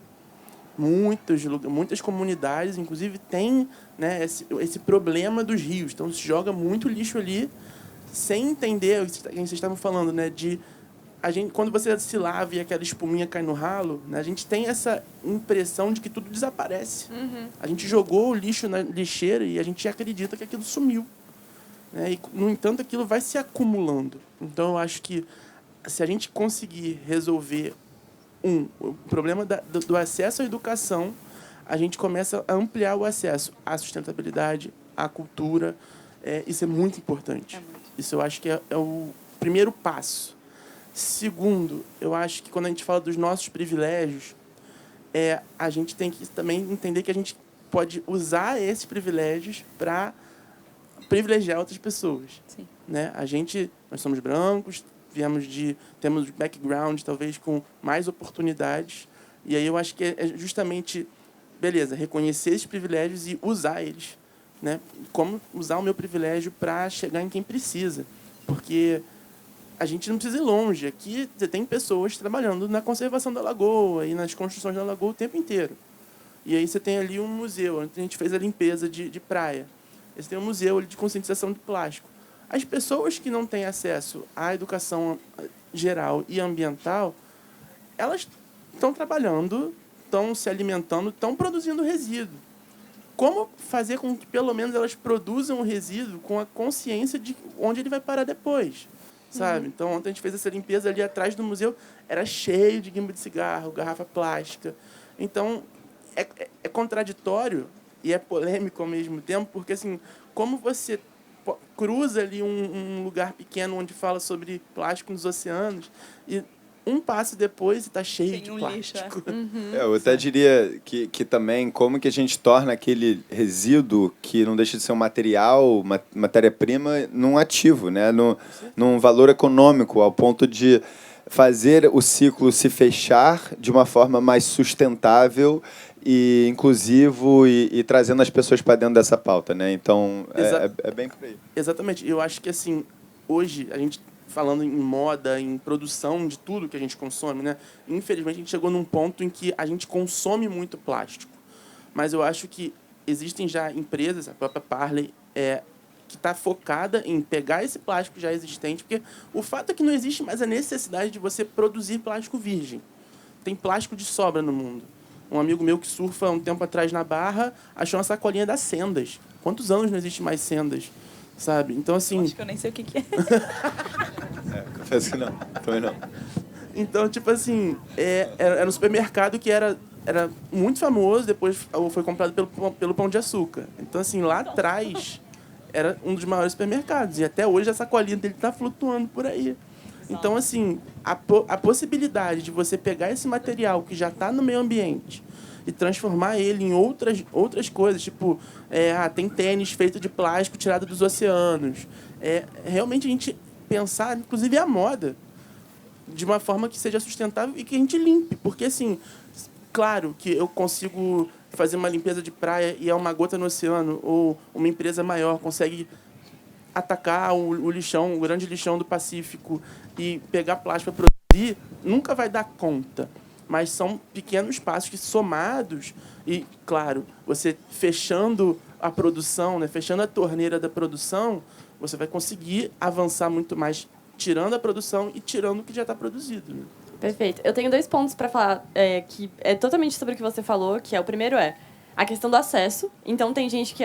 G: Muitas comunidades, inclusive, têm, né, esse problema dos rios. Então, se joga muito lixo ali, sem entender o que vocês estavam falando, né, quando você se lava e aquela espuminha cai no ralo, né, a gente tem essa impressão de que tudo desaparece. A gente jogou o lixo na lixeira e a gente acredita que aquilo sumiu. Né, e, no entanto, aquilo vai se acumulando. Então, eu acho que se a gente conseguir resolver o problema do acesso à educação, a gente começa a ampliar o acesso à sustentabilidade, à cultura. Isso é muito importante. Isso eu acho que é o primeiro passo. Segundo, eu acho que quando a gente fala dos nossos privilégios, a gente tem que também entender que a gente pode usar esses privilégios para privilegiar outras pessoas.
B: Sim.
G: Né? Nós somos brancos, temos background talvez com mais oportunidades, e aí eu acho que é justamente, beleza, reconhecer esses privilégios e usar eles, né? Como usar o meu privilégio para chegar em quem precisa, porque a gente não precisa ir longe. Aqui você tem pessoas trabalhando na conservação da lagoa e nas construções da lagoa o tempo inteiro. E aí você tem ali um museu, onde a gente fez a limpeza de praia. Você tem um museu ali de conscientização de plástico. As pessoas que não têm acesso à educação geral e ambiental, elas estão trabalhando, estão se alimentando, estão produzindo resíduo. Como fazer com que, pelo menos, elas produzam o resíduo com a consciência de onde ele vai parar depois? Sabe? Então, ontem a gente fez essa limpeza ali atrás do museu, era cheio de guimba de cigarro, garrafa plástica. Então, é contraditório e é polêmico ao mesmo tempo, porque, assim, como você cruza ali um lugar pequeno onde fala sobre plástico nos oceanos e um passo depois está cheio de plástico.
B: Lixo,
A: Eu até diria que também como que a gente torna aquele resíduo que não deixa de ser um material, matéria-prima, num ativo, né? Num valor econômico, ao ponto de fazer o ciclo se fechar de uma forma mais sustentável e inclusivo e trazendo as pessoas para dentro dessa pauta, né? Então, é bem por aí.
G: Exatamente. Eu acho que, assim, hoje, a gente falando em moda, em produção de tudo que a gente consome, né? Infelizmente, a gente chegou num ponto em que a gente consome muito plástico. Mas eu acho que existem já empresas, a própria Parley, que está focada em pegar esse plástico já existente, porque o fato é que não existe mais a necessidade de você produzir plástico virgem. Tem plástico de sobra no mundo. Um amigo meu que surfa um tempo atrás na Barra achou uma sacolinha das Sendas. Quantos anos não existe mais Sendas? Sabe? Então, assim...
B: Acho que eu nem sei o que é.
A: Confesso que não. Também não.
G: Então, tipo assim, era um supermercado que era muito famoso, depois foi comprado pelo Pão de Açúcar. Então, assim, lá atrás era um dos maiores supermercados. E até hoje a sacolinha dele está flutuando por aí. Então, assim, a possibilidade de você pegar esse material que já está no meio ambiente e transformar ele em outras coisas, tipo, tem tênis feito de plástico tirado dos oceanos. Realmente a gente pensar, inclusive, a moda, de uma forma que seja sustentável e que a gente limpe. Porque, assim, claro que eu consigo fazer uma limpeza de praia e é uma gota no oceano, ou uma empresa maior consegue atacar o lixão, o grande lixão do Pacífico e pegar plástico para produzir, nunca vai dar conta. Mas são pequenos passos que, somados, e, claro, você fechando a produção, né, fechando a torneira da produção, você vai conseguir avançar muito mais, tirando a produção e tirando o que já está produzido. Né?
C: Perfeito. Eu tenho 2 pontos para falar que é totalmente sobre o que você falou, que o primeiro a questão do acesso. Então, tem gente que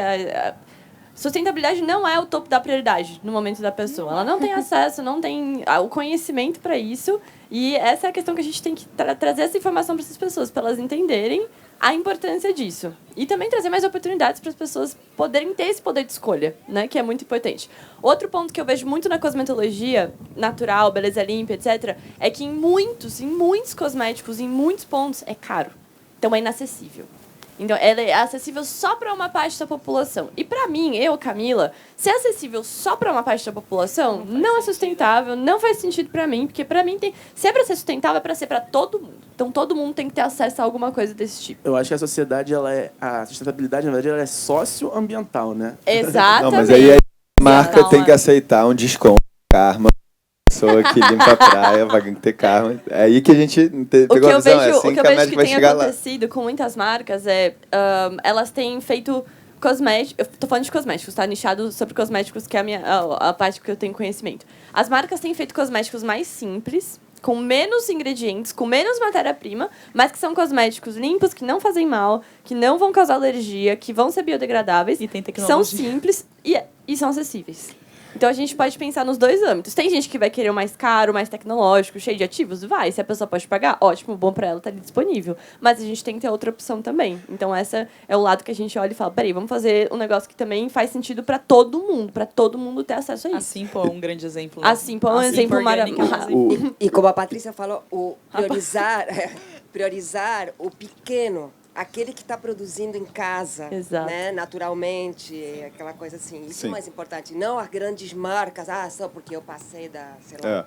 C: Sustentabilidade não é o topo da prioridade no momento da pessoa. Ela não tem acesso, não tem o conhecimento para isso. E essa é a questão que a gente tem que trazer essa informação para essas pessoas, para elas entenderem a importância disso. E também trazer mais oportunidades para as pessoas poderem ter esse poder de escolha, né? Que é muito importante. Outro ponto que eu vejo muito na cosmetologia natural, beleza limpa, etc., é que em muitos cosméticos, em muitos pontos, é caro. Então é inacessível. Então, ela é acessível só para uma parte da população. E para mim, Camila, ser acessível só para uma parte da população não é sustentável, não faz sentido para mim, porque para mim, se é para ser sustentável, é para ser para todo mundo. Então, todo mundo tem que ter acesso a alguma coisa desse tipo.
G: Eu acho que a sociedade, a sustentabilidade, na verdade, ela é socioambiental, né?
C: Exatamente.
A: Não, mas aí a marca tem que aceitar um desconto, karma. Pessoa que limpa a praia, vai ter karma. É aí que a gente pegou a visão. É assim
C: o que eu vejo que tem acontecido com muitas marcas é... elas têm feito cosméticos... Eu tô falando de cosméticos, tá? Nichado sobre cosméticos, que é a parte que eu tenho conhecimento. As marcas têm feito cosméticos mais simples, com menos ingredientes, com menos matéria-prima, mas que são cosméticos limpos, que não fazem mal, que não vão causar alergia, que vão ser biodegradáveis,
B: e tem
C: são simples e são acessíveis. Então, a gente pode pensar nos dois âmbitos. Tem gente que vai querer o mais caro, mais tecnológico, cheio de ativos? Vai. Se a pessoa pode pagar, ótimo, bom para ela, tá ali disponível. Mas a gente tem que ter outra opção também. Então, esse é o lado que a gente olha e fala, peraí, vamos fazer um negócio que também faz sentido para todo mundo ter acesso a isso.
B: A Simple é um grande exemplo.
C: A Simple é um exemplo maravilhoso.
D: E como a Patrícia falou, priorizar o pequeno, aquele que está produzindo em casa, né, naturalmente, aquela coisa assim. Isso é mais importante. Não as grandes marcas, só porque eu passei sei lá.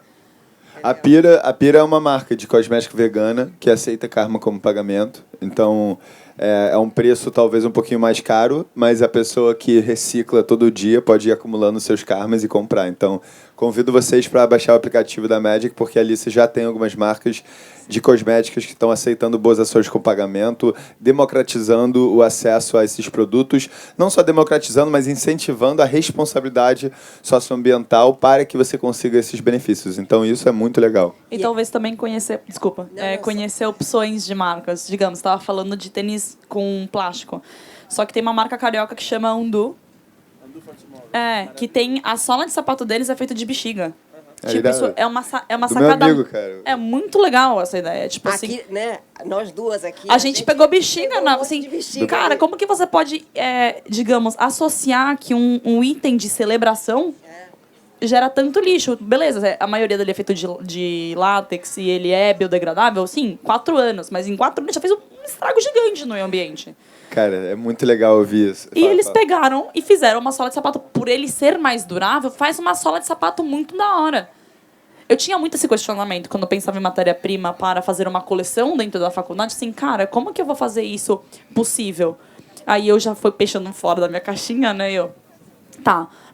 A: A Pira é uma marca de cosmético vegana que aceita karma como pagamento. Então, é um preço talvez um pouquinho mais caro, mas a pessoa que recicla todo dia pode ir acumulando seus karmas e comprar. Então, convido vocês para baixar o aplicativo da Magic, porque ali você já tem algumas marcas de cosméticos que estão aceitando boas ações com pagamento, democratizando o acesso a esses produtos, não só democratizando, mas incentivando a responsabilidade socioambiental para que você consiga esses benefícios. Então, isso é muito legal.
B: E talvez também conhecer opções de marcas. Digamos, você estava falando de tênis com plástico. Só que tem uma marca carioca que chama Undu. Que tem a sola de sapato deles é feita de bexiga. Tipo, isso é uma sacada.
A: Meu amigo, cara.
B: É muito legal essa ideia. Tipo
D: aqui,
B: assim,
D: né? Nós duas aqui.
B: A gente pegou bexiga,
D: assim.
B: Cara, como que você pode, digamos, associar que um item de celebração gera tanto lixo? Beleza, a maioria dele é feito de látex e ele é biodegradável, sim, 4 anos. Mas em 4 anos já fez um estrago gigante no meio ambiente.
A: Cara, é muito legal ouvir isso.
B: E eles pegaram e fizeram uma sola de sapato. Por ele ser mais durável, faz uma sola de sapato muito da hora. Eu tinha muito esse questionamento quando eu pensava em matéria-prima para fazer uma coleção dentro da faculdade. Assim, cara, como que eu vou fazer isso possível? Aí eu já fui peixando fora da minha caixinha, né? Minha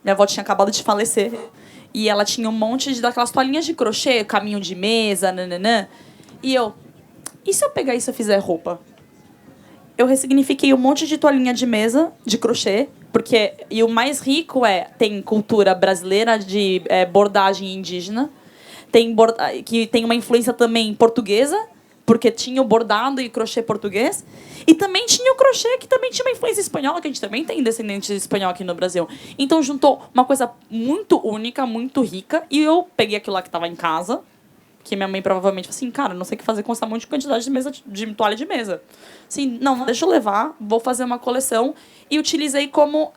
B: avó tinha acabado de falecer. E ela tinha um monte daquelas toalhinhas de crochê, caminho de mesa, nananã. E se eu pegar isso e fizer roupa? Eu ressignifiquei um monte de toalhinha de mesa, de crochê, e o mais rico tem cultura brasileira de bordagem indígena, que tem uma influência também portuguesa, porque tinha o bordado e crochê português, e também tinha o crochê, que também tinha uma influência espanhola, que a gente também tem descendentes de espanhol aqui no Brasil. Então juntou uma coisa muito única, muito rica, e eu peguei aquilo lá que estava em casa, que minha mãe provavelmente falou assim, cara, não sei o que fazer com essa monte de quantidade de toalha de mesa. Assim, não, deixa eu levar, vou fazer uma coleção. E utilizei como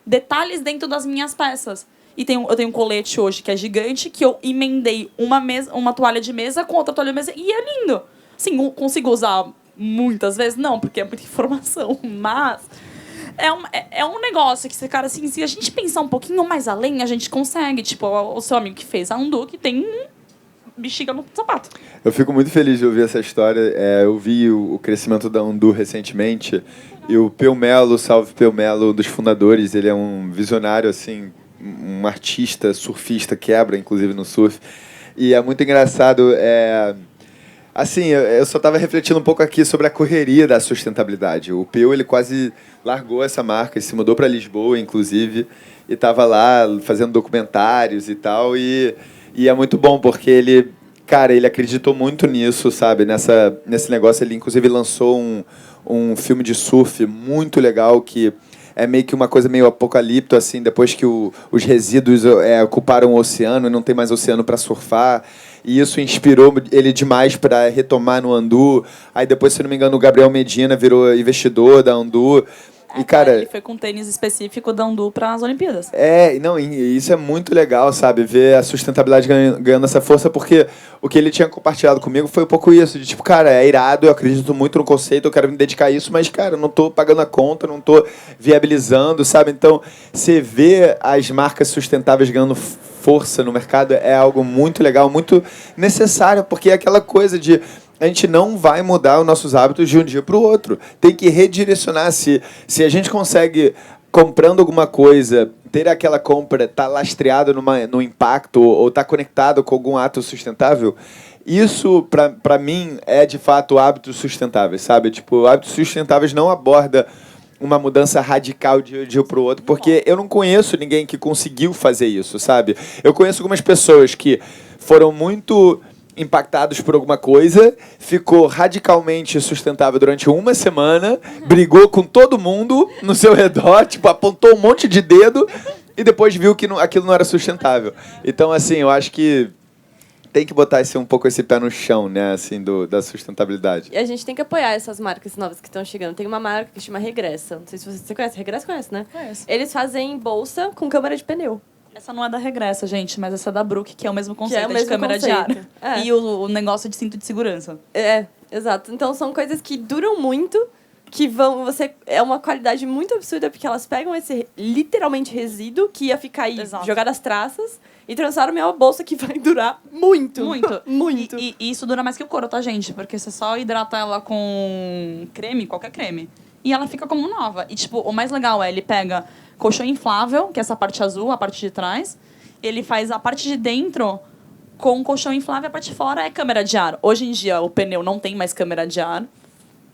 B: detalhes dentro das minhas peças. E eu tenho um colete hoje que é gigante, que eu emendei uma toalha de mesa com outra toalha de mesa, e é lindo. Assim, consigo usar muitas vezes? Não, porque é muita informação, mas... É um negócio que, cara, assim, se a gente pensar um pouquinho mais além, a gente consegue. Tipo, o seu amigo que fez a Undu, que tem bexiga no sapato.
A: Eu fico muito feliz de ouvir essa história. Eu vi o crescimento da Undu recentemente. E o Peu Melo, salve Peu Melo, um dos fundadores, ele é um visionário, assim, um artista, surfista, quebra, inclusive, no surf. E é muito engraçado. Assim, eu só estava refletindo um pouco aqui sobre a correria da sustentabilidade. O Peu, ele quase largou essa marca, ele se mudou para Lisboa, inclusive, e estava lá fazendo documentários e tal. E é muito bom, porque ele acreditou muito nisso, sabe? Nesse negócio. Ele, inclusive, lançou um filme de surf muito legal, que é meio que uma coisa meio apocalipto, assim, depois que os resíduos ocuparam o oceano e não tem mais oceano para surfar. E isso inspirou ele demais para retomar no Andu. Aí depois, se não me engano, o Gabriel Medina virou investidor da Andu. E, cara,
B: ele foi com tênis específico da Andu para as Olimpíadas.
A: Não, e isso é muito legal, sabe? Ver a sustentabilidade ganhando essa força, porque o que ele tinha compartilhado comigo foi um pouco isso, de tipo, cara, é irado, eu acredito muito no conceito, eu quero me dedicar a isso, mas, cara, eu não tô pagando a conta, não tô viabilizando, sabe? Então, você vê as marcas sustentáveis ganhando força no mercado é algo muito legal, muito necessário, porque é aquela coisa de a gente não vai mudar os nossos hábitos de um dia para o outro. Tem que redirecionar. Se a gente consegue, comprando alguma coisa, ter aquela compra, estar lastreado no impacto ou estar conectado com algum ato sustentável, isso, para mim, é de fato hábitos sustentáveis, sabe? Tipo, hábitos sustentáveis não aborda uma mudança radical de um dia para o outro, porque eu não conheço ninguém que conseguiu fazer isso, sabe? Eu conheço algumas pessoas que foram muito impactados por alguma coisa, ficou radicalmente sustentável durante uma semana, brigou com todo mundo no seu redor, tipo, apontou um monte de dedo e depois viu que aquilo não era sustentável. Então, assim, eu acho que tem que botar um pouco esse pé no chão, né, assim, da sustentabilidade.
C: E a gente tem que apoiar essas marcas novas que estão chegando. Tem uma marca que chama Regressa. Não sei se você conhece. Regressa conhece, né?
B: Conheço.
C: Eles fazem bolsa com câmara de pneu.
B: Essa não é da Regressa, gente, mas essa é da Brook, que é o mesmo conceito
C: mesmo
B: de câmera de ar.
C: conceito. É.
B: E o negócio de cinto de segurança.
C: É, exato. Então são coisas que duram muito, que é uma qualidade muito absurda, porque elas pegam esse literalmente resíduo que ia ficar aí jogado às traças e transformam em uma bolsa que vai durar muito.
B: Muito.
C: Muito.
B: E isso dura mais que o couro, tá, gente? Porque você só hidrata ela com creme, qualquer creme, e ela fica como nova. E, tipo, o mais legal ele pega colchão inflável, que é essa parte azul, a parte de trás. Ele faz a parte de dentro com colchão inflável, a parte de fora é câmera de ar. Hoje em dia, o pneu não tem mais câmera de ar.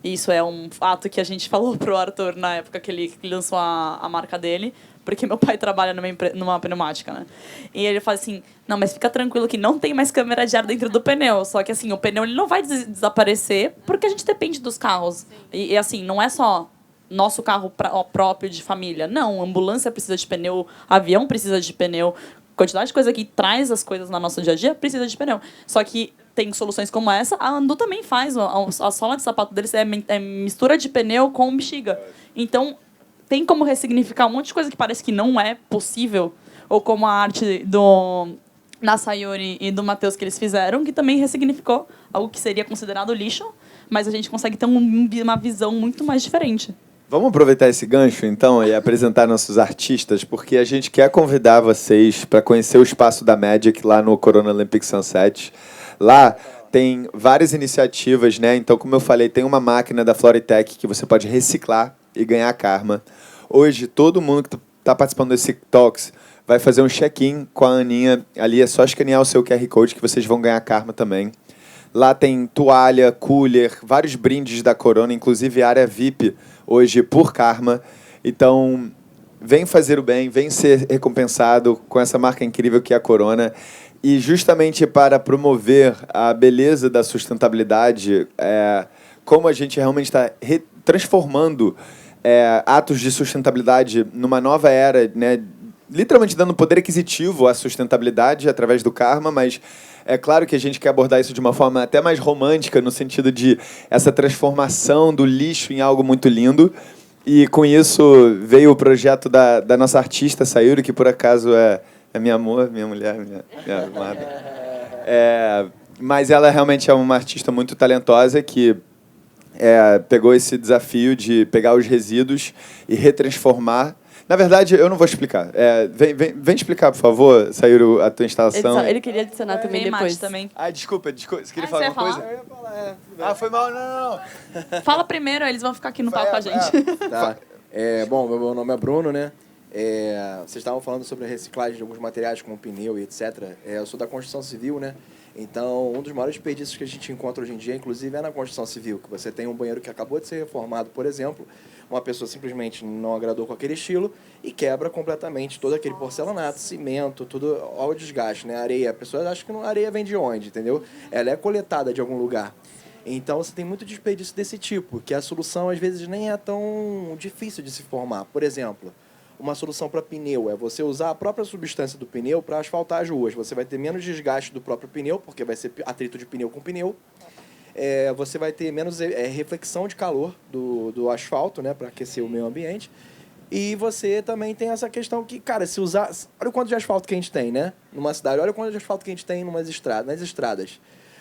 B: Isso é um fato que a gente falou pro Arthur na época que ele lançou a marca dele, porque meu pai trabalha numa pneumática, né? E ele fala assim, não, mas fica tranquilo que não tem mais câmera de ar dentro do pneu. Só que, assim, o pneu ele não vai desaparecer porque a gente depende dos carros. E assim, não é só nosso carro próprio de família. Não, ambulância precisa de pneu, avião precisa de pneu, quantidade de coisa que traz as coisas na nosso dia a dia precisa de pneu. Só que tem soluções como essa, a Andu também faz. A sola de sapato deles é mistura de pneu com bexiga. Então, tem como ressignificar um monte de coisa que parece que não é possível, ou como a arte da Sayuri e do Matheus que eles fizeram, que também ressignificou algo que seria considerado lixo, mas a gente consegue ter uma visão muito mais diferente.
A: Vamos aproveitar esse gancho, então, e apresentar nossos artistas, porque a gente quer convidar vocês para conhecer o espaço da Magic lá no Corona Olympic Sunset. Lá tem várias iniciativas, né? Então, como eu falei, tem uma máquina da Floritech que você pode reciclar e ganhar karma. Hoje, todo mundo que está participando desse Talks vai fazer um check-in com a Aninha. Ali é só escanear o seu QR Code que vocês vão ganhar karma também. Lá tem toalha, cooler, vários brindes da Corona, inclusive área VIP hoje por karma. Então, vem fazer o bem, vem ser recompensado com essa marca incrível que é a Corona. E justamente para promover a beleza da sustentabilidade, como a gente realmente está transformando atos de sustentabilidade numa nova era, né? Literalmente dando poder aquisitivo à sustentabilidade através do karma, mas é claro que a gente quer abordar isso de uma forma até mais romântica, no sentido de essa transformação do lixo em algo muito lindo. E com isso veio o projeto da nossa artista, Sayuri, que por acaso é minha amor, minha mulher, minha amada. Mas ela realmente é uma artista muito talentosa que pegou esse desafio de pegar os resíduos e retransformar. Na verdade, eu não vou explicar. Vem explicar, por favor, Sayuri, a tua instalação.
C: Ele queria adicionar também depois.
B: Também.
A: Desculpa. Você queria falar alguma coisa?
B: Eu
A: ia falar, foi mal. Não.
B: Fala primeiro, eles vão ficar aqui no palco com a gente.
H: Tá. Bom, meu nome é Bruno, né? Vocês estavam falando sobre a reciclagem de alguns materiais, como pneu e etc. Eu sou da construção civil, né? Então, um dos maiores desperdícios que a gente encontra hoje em dia, inclusive, é na construção civil, que você tem um banheiro que acabou de ser reformado, por exemplo, uma pessoa simplesmente não agradou com aquele estilo e quebra completamente todo aquele porcelanato, cimento, tudo, olha o desgaste, né? Areia, a pessoa acha que a areia vem de onde, entendeu? Ela é coletada de algum lugar. Então, você tem muito desperdício desse tipo, que a solução, às vezes, nem é tão difícil de se formar. Por exemplo, uma solução para pneu é você usar a própria substância do pneu para asfaltar as ruas. Você vai ter menos desgaste do próprio pneu, porque vai ser atrito de pneu com pneu. Você vai ter menos reflexão de calor do asfalto, né, para aquecer o meio ambiente. E você também tem essa questão que, cara, se usar... Olha o quanto de asfalto que a gente tem, né? Numa cidade. Olha o quanto de asfalto que a gente tem nas estradas.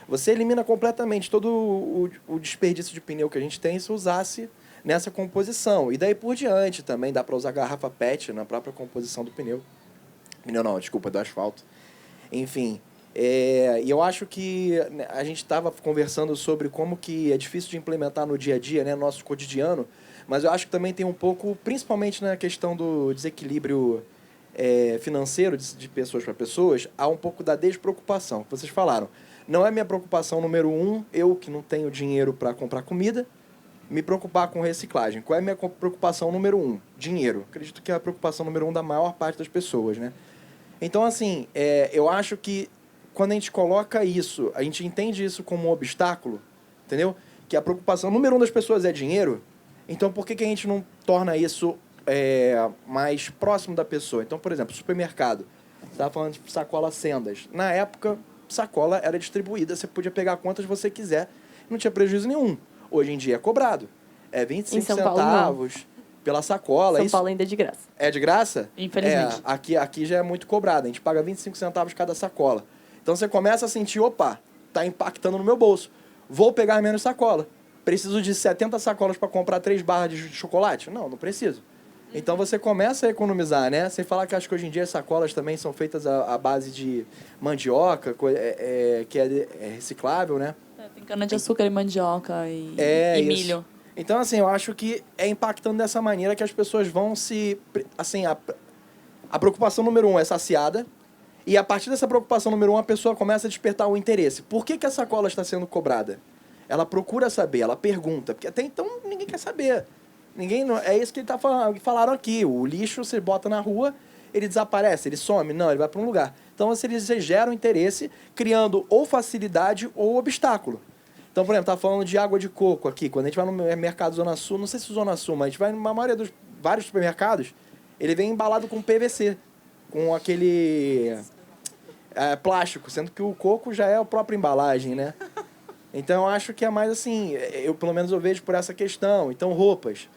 H: Você elimina completamente todo o desperdício de pneu que a gente tem se usasse nessa composição. E daí por diante também dá para usar garrafa PET na própria composição do pneu. Pneu não, desculpa, do asfalto. Enfim, e eu acho que a gente estava conversando sobre como que é difícil de implementar no dia a dia, né, nosso cotidiano, mas eu acho que também tem um pouco, principalmente na questão do desequilíbrio financeiro de pessoas para pessoas, há um pouco da despreocupação, que vocês falaram. Não é minha preocupação número 1, eu que não tenho dinheiro para comprar comida, me preocupar com reciclagem. Qual é a minha preocupação número 1? Dinheiro. Acredito que é a preocupação número 1 da maior parte das pessoas, né? Então, assim, eu acho que quando a gente coloca isso, a gente entende isso como um obstáculo, entendeu? Que a preocupação número 1 das pessoas é dinheiro, então por que a gente não torna isso mais próximo da pessoa? Então, por exemplo, supermercado. Você estava falando de sacola Sendas. Na época, sacola era distribuída, você podia pegar quantas você quiser, não tinha prejuízo nenhum. Hoje em dia é cobrado. É 25 centavos pela sacola.
C: São Paulo ainda é de graça.
H: É de graça?
B: Infelizmente.
H: Aqui já é muito cobrado. A gente paga 25 centavos cada sacola. Então você começa a sentir, opa, tá impactando no meu bolso. Vou pegar menos sacola. Preciso de 70 sacolas para comprar 3 barras de chocolate? Não preciso. Então você começa a economizar, né? Sem falar que acho que hoje em dia as sacolas também são feitas à base de mandioca, que é reciclável, né?
B: Tem cana-de-açúcar e mandioca e milho.
H: Então, assim, eu acho que é impactando dessa maneira que as pessoas vão assim, a preocupação número 1 é saciada, e a partir dessa preocupação número 1, a pessoa começa a despertar o interesse. Por que a sacola está sendo cobrada? Ela procura saber, ela pergunta, porque até então ninguém quer saber. É isso que falaram aqui. O lixo você bota na rua, ele desaparece, ele some? Não, ele vai para um lugar. Então, eles geram interesse, criando ou facilidade ou obstáculo. Então, por exemplo, tá falando de água de coco aqui. Quando a gente vai no mercado Zona Sul, não sei se Zona Sul, mas a gente vai na maioria dos vários supermercados, ele vem embalado com PVC, com aquele plástico, sendo que o coco já é a própria embalagem, né? Então, eu acho que é mais assim, pelo menos eu vejo por essa questão. Então, roupas.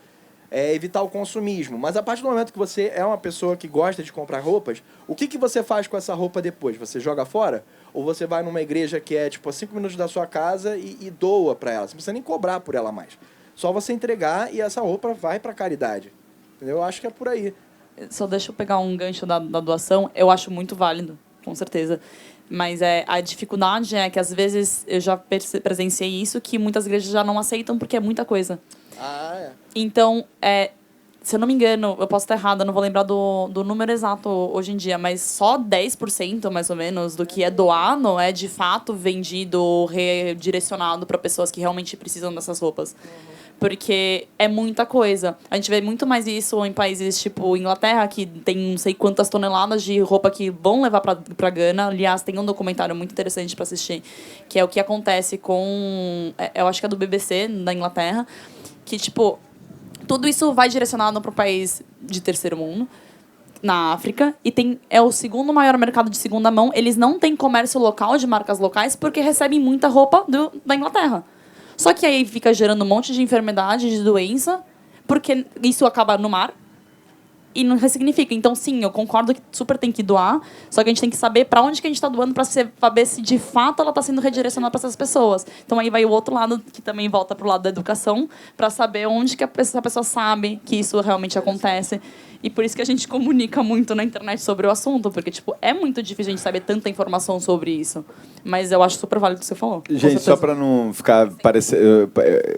H: Evitar o consumismo. Mas a partir do momento que você é uma pessoa que gosta de comprar roupas, o que você faz com essa roupa depois? Você joga fora? Ou você vai numa igreja que é tipo a 5 minutos da sua casa e doa para ela? Você não precisa nem cobrar por ela mais. Só você entregar e essa roupa vai para caridade. Entendeu? Eu acho que é por aí.
B: Só deixa eu pegar um gancho da doação. Eu acho muito válido, com certeza. Mas a dificuldade é que, às vezes, eu já presenciei isso, que muitas igrejas já não aceitam porque é muita coisa. Então, se eu não me engano, eu posso estar errada, não vou lembrar do número exato hoje em dia, mas só 10%, mais ou menos, do que é doado é, de fato, vendido, redirecionado para pessoas que realmente precisam dessas roupas. Porque é muita coisa. A gente vê muito mais isso em países tipo Inglaterra, que tem não sei quantas toneladas de roupa que vão levar para Gana. Aliás, tem um documentário muito interessante para assistir, que é o que acontece com... eu acho que é do BBC, da Inglaterra, que, tipo, tudo isso vai direcionado para um país de terceiro mundo, na África, e é o segundo maior mercado de segunda mão. Eles não têm comércio local de marcas locais porque recebem muita roupa da Inglaterra. Só que aí fica gerando um monte de enfermidade, de doença, porque isso acaba no mar e não ressignifica. Então, sim, eu concordo que super tem que doar, só que a gente tem que saber para onde que a gente está doando para saber se, de fato, ela está sendo redirecionada para essas pessoas. Então, aí vai o outro lado, que também volta para o lado da educação, para saber onde que essa pessoa sabe que isso realmente acontece. E por isso que a gente comunica muito na internet sobre o assunto, porque, tipo, é muito difícil a gente saber tanta informação sobre isso. Mas eu acho super válido o que você falou.
A: Gente, só para não ficar...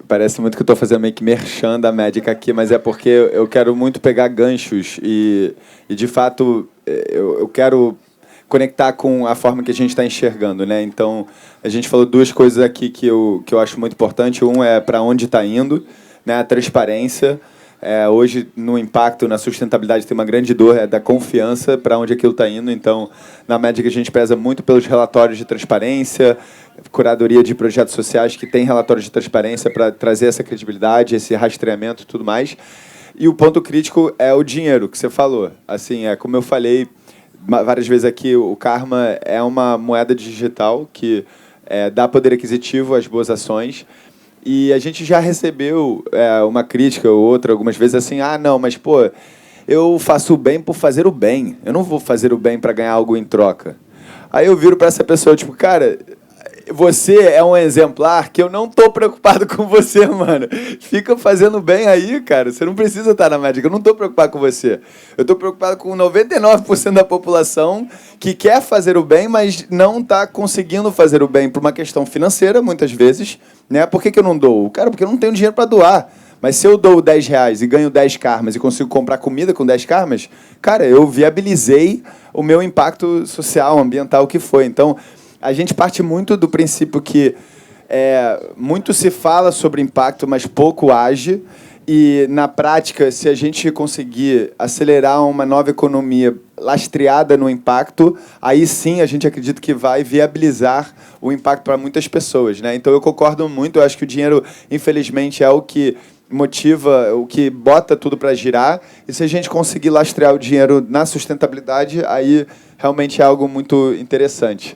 A: Parece muito que eu estou fazendo meio que merchan da médica aqui, mas é porque eu quero muito pegar ganchos e de fato, eu quero conectar com a forma que a gente está enxergando, né? Então, a gente falou 2 coisas aqui que eu acho muito importante. Um é para onde está indo, né? A transparência. Hoje, no impacto, na sustentabilidade, tem uma grande dor da confiança para onde aquilo está indo. Então, na médica, a gente preza muito pelos relatórios de transparência, curadoria de projetos sociais que tem relatórios de transparência para trazer essa credibilidade, esse rastreamento e tudo mais. E o ponto crítico é o dinheiro, que você falou. Assim, como eu falei várias vezes aqui, o Karma é uma moeda digital que dá poder aquisitivo às boas ações. E a gente já recebeu uma crítica ou outra, algumas vezes, assim, não, mas, pô, eu faço o bem por fazer o bem. Eu não vou fazer o bem para ganhar algo em troca. Aí eu viro para essa pessoa, tipo, cara, você é um exemplar que eu não tô preocupado com você, mano. Fica fazendo bem aí, cara. Você não precisa estar na médica. Eu não tô preocupado com você. Eu tô preocupado com 99% da população que quer fazer o bem, mas não tá conseguindo fazer o bem por uma questão financeira, muitas vezes, né? Por que eu não dou? Cara, porque eu não tenho dinheiro para doar. Mas se eu dou 10 reais e ganho 10 karmas e consigo comprar comida com 10 karmas, cara, eu viabilizei o meu impacto social, ambiental, que foi. Então, a gente parte muito do princípio que muito se fala sobre impacto, mas pouco age. E, na prática, se a gente conseguir acelerar uma nova economia lastreada no impacto, aí sim a gente acredita que vai viabilizar o impacto para muitas pessoas, né? Então, eu concordo muito. Eu acho que o dinheiro, infelizmente, é o que motiva, o que bota tudo para girar. E se a gente conseguir lastrear o dinheiro na sustentabilidade, aí realmente é algo muito interessante.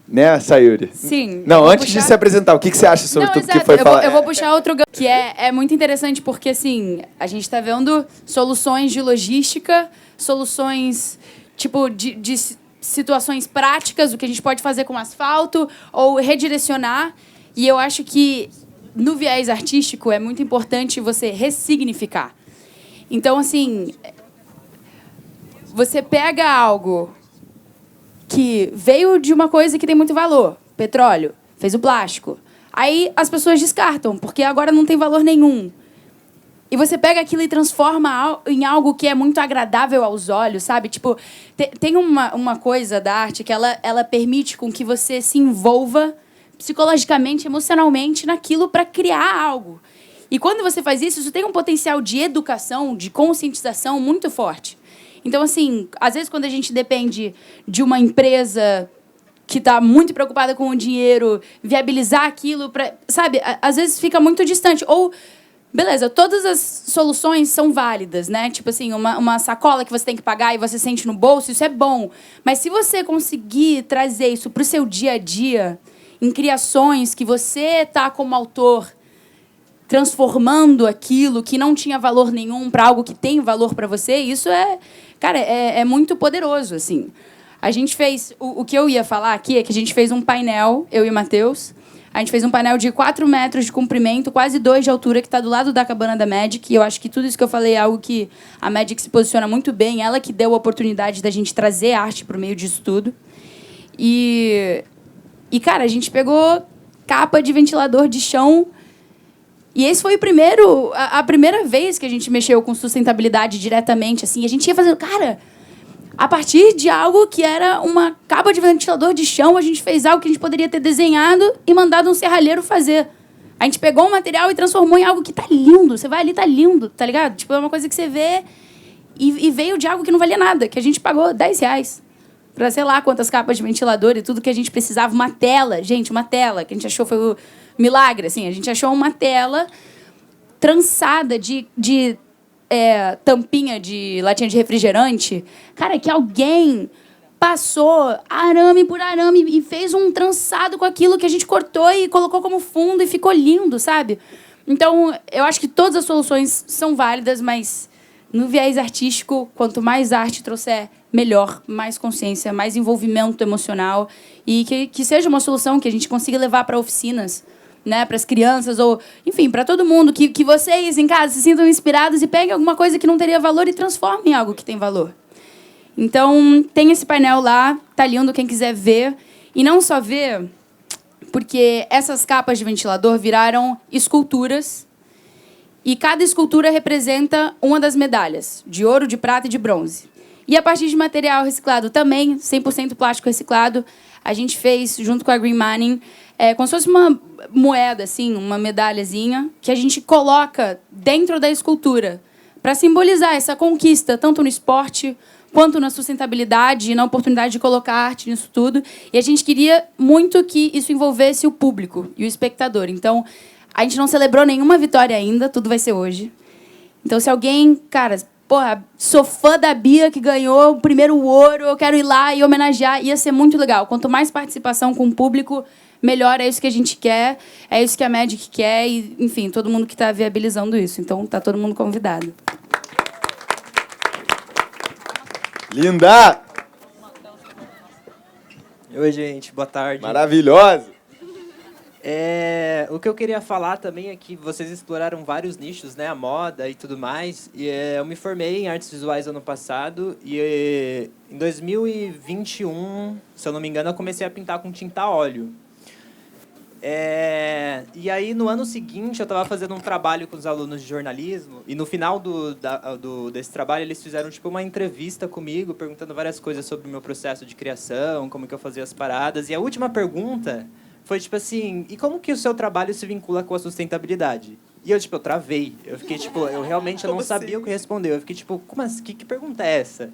A: Né, Sayuri?
I: Sim.
A: Não, antes de se apresentar, o que você acha sobre tudo que foi falado?
I: Eu vou puxar outro gancho, que é muito interessante, porque, assim, a gente está vendo soluções de logística, soluções, tipo, de situações práticas, o que a gente pode fazer com asfalto, ou redirecionar. E eu acho que, no viés artístico, é muito importante você ressignificar. Então, assim, você pega algo que veio de uma coisa que tem muito valor, petróleo, fez o plástico. Aí as pessoas descartam, porque agora não tem valor nenhum. E você pega aquilo e transforma em algo que é muito agradável aos olhos, sabe? Tipo, tem uma coisa da arte que ela permite com que você se envolva psicologicamente, emocionalmente naquilo para criar algo. E quando você faz isso, isso tem um potencial de educação, de conscientização muito forte. Então, assim, às vezes quando a gente depende de uma empresa que está muito preocupada com o dinheiro, viabilizar aquilo, sabe? Às vezes fica muito distante. Ou, beleza, todas as soluções são válidas, né? Tipo assim, uma sacola que você tem que pagar e você sente no bolso, isso é bom. Mas se você conseguir trazer isso para o seu dia a dia, em criações que você está como autor transformando aquilo que não tinha valor nenhum para algo que tem valor para você, isso é muito poderoso, assim. A gente fez... O que eu ia falar aqui é que a gente fez um painel, eu e o Matheus. A gente fez um painel de 4 metros de comprimento, quase 2 de altura, que está do lado da cabana da Magic. E eu acho que tudo isso que eu falei é algo que a Magic se posiciona muito bem. Ela que deu a oportunidade da gente trazer arte para o meio disso tudo. E, cara, a gente pegou capa de ventilador de chão. E esse foi a primeira vez que a gente mexeu com sustentabilidade diretamente, assim. A gente ia fazendo, cara, a partir de algo que era uma capa de ventilador de chão, a gente fez algo que a gente poderia ter desenhado e mandado um serralheiro fazer. A gente pegou um material e transformou em algo que tá lindo. Você vai ali, tá lindo, tá ligado? Tipo, é uma coisa que você vê e veio de algo que não valia nada, que a gente pagou 10 reais pra sei lá quantas capas de ventilador e tudo que a gente precisava. Uma tela, gente, uma tela, que a gente achou foi o milagre, assim. A gente achou uma tela trançada de tampinha de latinha de refrigerante. Cara, que alguém passou arame por arame e fez um trançado com aquilo que a gente cortou e colocou como fundo e ficou lindo, sabe? Então, eu acho que todas as soluções são válidas, mas no viés artístico, quanto mais arte trouxer, melhor, mais consciência, mais envolvimento emocional e que seja uma solução que a gente consiga levar para oficinas, né, para as crianças ou, enfim, para todo mundo, que vocês em casa se sintam inspirados e peguem alguma coisa que não teria valor e transformem em algo que tem valor. Então, tem esse painel lá, tá lindo, quem quiser ver. E não só ver, porque essas capas de ventilador viraram esculturas e cada escultura representa uma das medalhas, de ouro, de prata e de bronze. E a partir de material reciclado também, 100% plástico reciclado, a gente fez, junto com a Green Mining, como se fosse uma moeda, assim, uma medalhazinha, que a gente coloca dentro da escultura para simbolizar essa conquista, tanto no esporte, quanto na sustentabilidade e na oportunidade de colocar arte nisso tudo. E a gente queria muito que isso envolvesse o público e o espectador. Então, a gente não celebrou nenhuma vitória ainda, tudo vai ser hoje. Então, se alguém, cara, porra, sou fã da Bia que ganhou o primeiro ouro, eu quero ir lá e homenagear, ia ser muito legal. Quanto mais participação com o público, melhor, é isso que a gente quer, é isso que a Magic quer, e, enfim, todo mundo que está viabilizando isso. Então, tá todo mundo convidado.
A: Linda!
J: Oi, gente, boa tarde.
A: Maravilhosa!
J: O que eu queria falar também é que vocês exploraram vários nichos, né? A moda e tudo mais. E eu me formei em artes visuais ano passado e em 2021, se eu não me engano, eu comecei a pintar com tinta a óleo. E aí, no ano seguinte, eu estava fazendo um trabalho com os alunos de jornalismo e no final desse trabalho, eles fizeram tipo uma entrevista comigo, perguntando várias coisas sobre o meu processo de criação, como que eu fazia as paradas. E a última pergunta foi tipo assim, e como que o seu trabalho se vincula com a sustentabilidade? E eu, tipo, eu travei. Eu fiquei, tipo, eu realmente não sabia o que responder. Eu fiquei, tipo, como assim? Que pergunta é essa?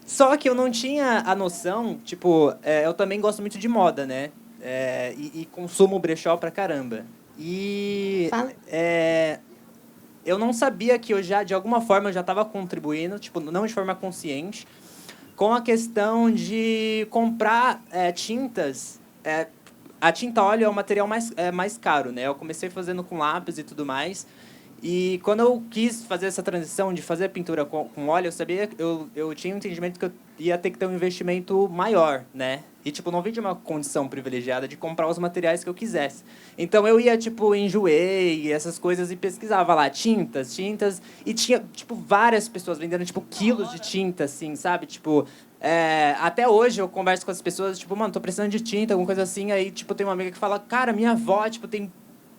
J: Só que eu não tinha a noção, tipo, eu também gosto muito de moda, né? E consumo brechó pra caramba. E eu não sabia que eu já, de alguma forma, eu já estava contribuindo, tipo, não de forma consciente, com a questão de comprar tintas. A tinta óleo é o material mais caro, né? Eu comecei fazendo com lápis e tudo mais. E quando eu quis fazer essa transição de fazer pintura com óleo, eu tinha um entendimento que eu ia ter que ter um investimento maior, né? E, tipo, não vim de uma condição privilegiada de comprar os materiais que eu quisesse. Então, eu ia, tipo, em Enjoei, essas coisas, e pesquisava lá tintas. E tinha, tipo, várias pessoas vendendo, tipo, quilos de tinta, assim, sabe? Tipo, até hoje eu converso com as pessoas, tipo, mano, tô precisando de tinta, alguma coisa assim. Aí, tipo, tem uma amiga que fala, cara, minha avó, tipo, tem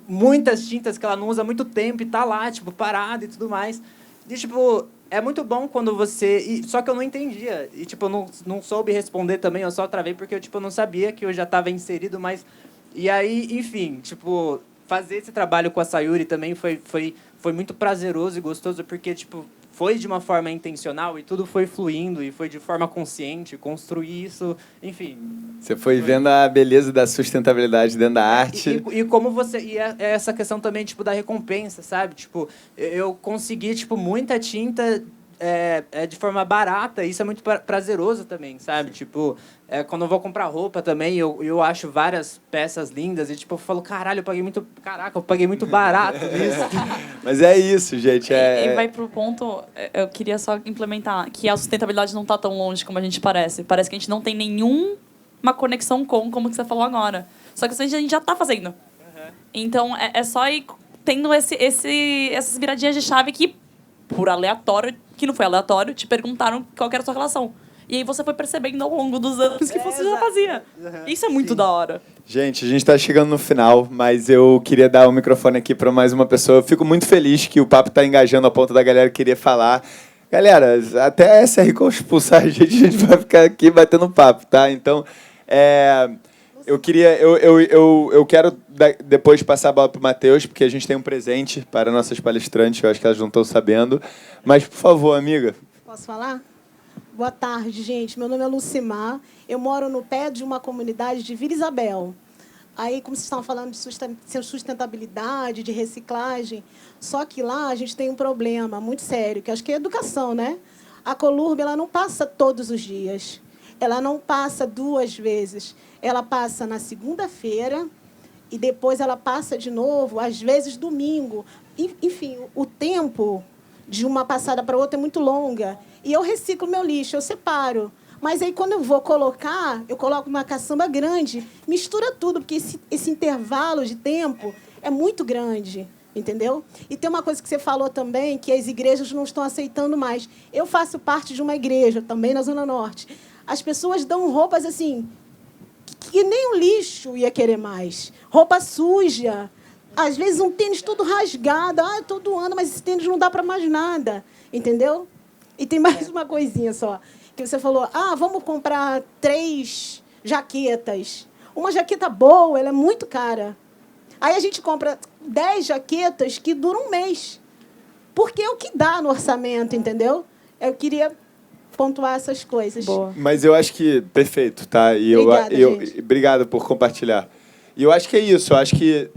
J: muitas tintas que ela não usa há muito tempo e tá lá, tipo, parada e tudo mais. E, tipo, é muito bom quando você... Só que eu não entendia. E, tipo, eu não soube responder também, eu só travei porque eu, tipo, não sabia que eu já estava inserido, mas... E aí, enfim, tipo, fazer esse trabalho com a Sayuri também foi muito prazeroso e gostoso, porque, tipo, foi de uma forma intencional e tudo foi fluindo e foi de forma consciente, construir isso, enfim.
A: Você foi vendo a beleza da sustentabilidade dentro da arte.
J: E como você... E essa questão também, tipo, da recompensa, sabe? Tipo, eu consegui, tipo, muita tinta de forma barata, e isso é muito prazeroso também, sabe? Tipo, quando eu vou comprar roupa também, eu acho várias peças lindas e, tipo, eu falo, caralho, eu paguei muito barato nisso.
A: Mas é isso, gente.
B: E vai pro ponto, eu queria só implementar, que a sustentabilidade não tá tão longe como a gente parece. Parece que a gente não tem nenhuma conexão como que você falou agora. Só que isso a gente já tá fazendo. Uhum. Então, é só ir tendo essas viradinhas de chave que, por aleatório, que não foi aleatório, te perguntaram qual que era a sua relação. E aí você foi percebendo ao longo dos anos que você já fazia. Uhum. Isso é muito da hora.
A: Gente, a gente está chegando no final, mas eu queria dar o microfone aqui para mais uma pessoa. Eu fico muito feliz que o papo está engajando a ponto da galera querer falar. Galera, até a SRCom expulsar a gente vai ficar aqui batendo papo, tá? Então, eu quero depois passar a bola para o Matheus, porque a gente tem um presente para nossas palestrantes, eu acho que elas não estão sabendo. Mas, por favor, amiga.
K: Posso falar? Boa tarde, gente. Meu nome é Lucimar. Eu moro no pé de uma comunidade de Vila Isabel. Aí, como vocês estavam falando de sustentabilidade, de reciclagem, só que lá a gente tem um problema muito sério, que acho que é educação, né? A Colurb, ela não passa todos os dias. Ela não passa 2 vezes. Ela passa na segunda-feira e depois ela passa de novo, às vezes domingo. Enfim, o tempo de uma passada para outra é muito longa. E eu reciclo meu lixo, eu separo. Mas aí, quando eu vou colocar, eu coloco uma caçamba grande, mistura tudo, porque esse intervalo de tempo é muito grande, entendeu? E tem uma coisa que você falou também, que as igrejas não estão aceitando mais. Eu faço parte de uma igreja, também na Zona Norte. As pessoas dão roupas, assim, que nem o lixo ia querer mais. Roupa suja. Às vezes, um tênis todo rasgado. Eu estou doando, mas esse tênis não dá para mais nada, entendeu? E tem mais uma coisinha só. Que você falou, vamos comprar 3 jaquetas. Uma jaqueta boa, ela é muito cara. Aí a gente compra 10 jaquetas que duram um mês. Porque é o que dá no orçamento, entendeu? Eu queria pontuar essas coisas.
B: Boa.
A: Mas eu acho que... Perfeito, tá? E
K: Obrigada, gente.
A: Obrigado por compartilhar. E eu acho que é isso. Eu acho que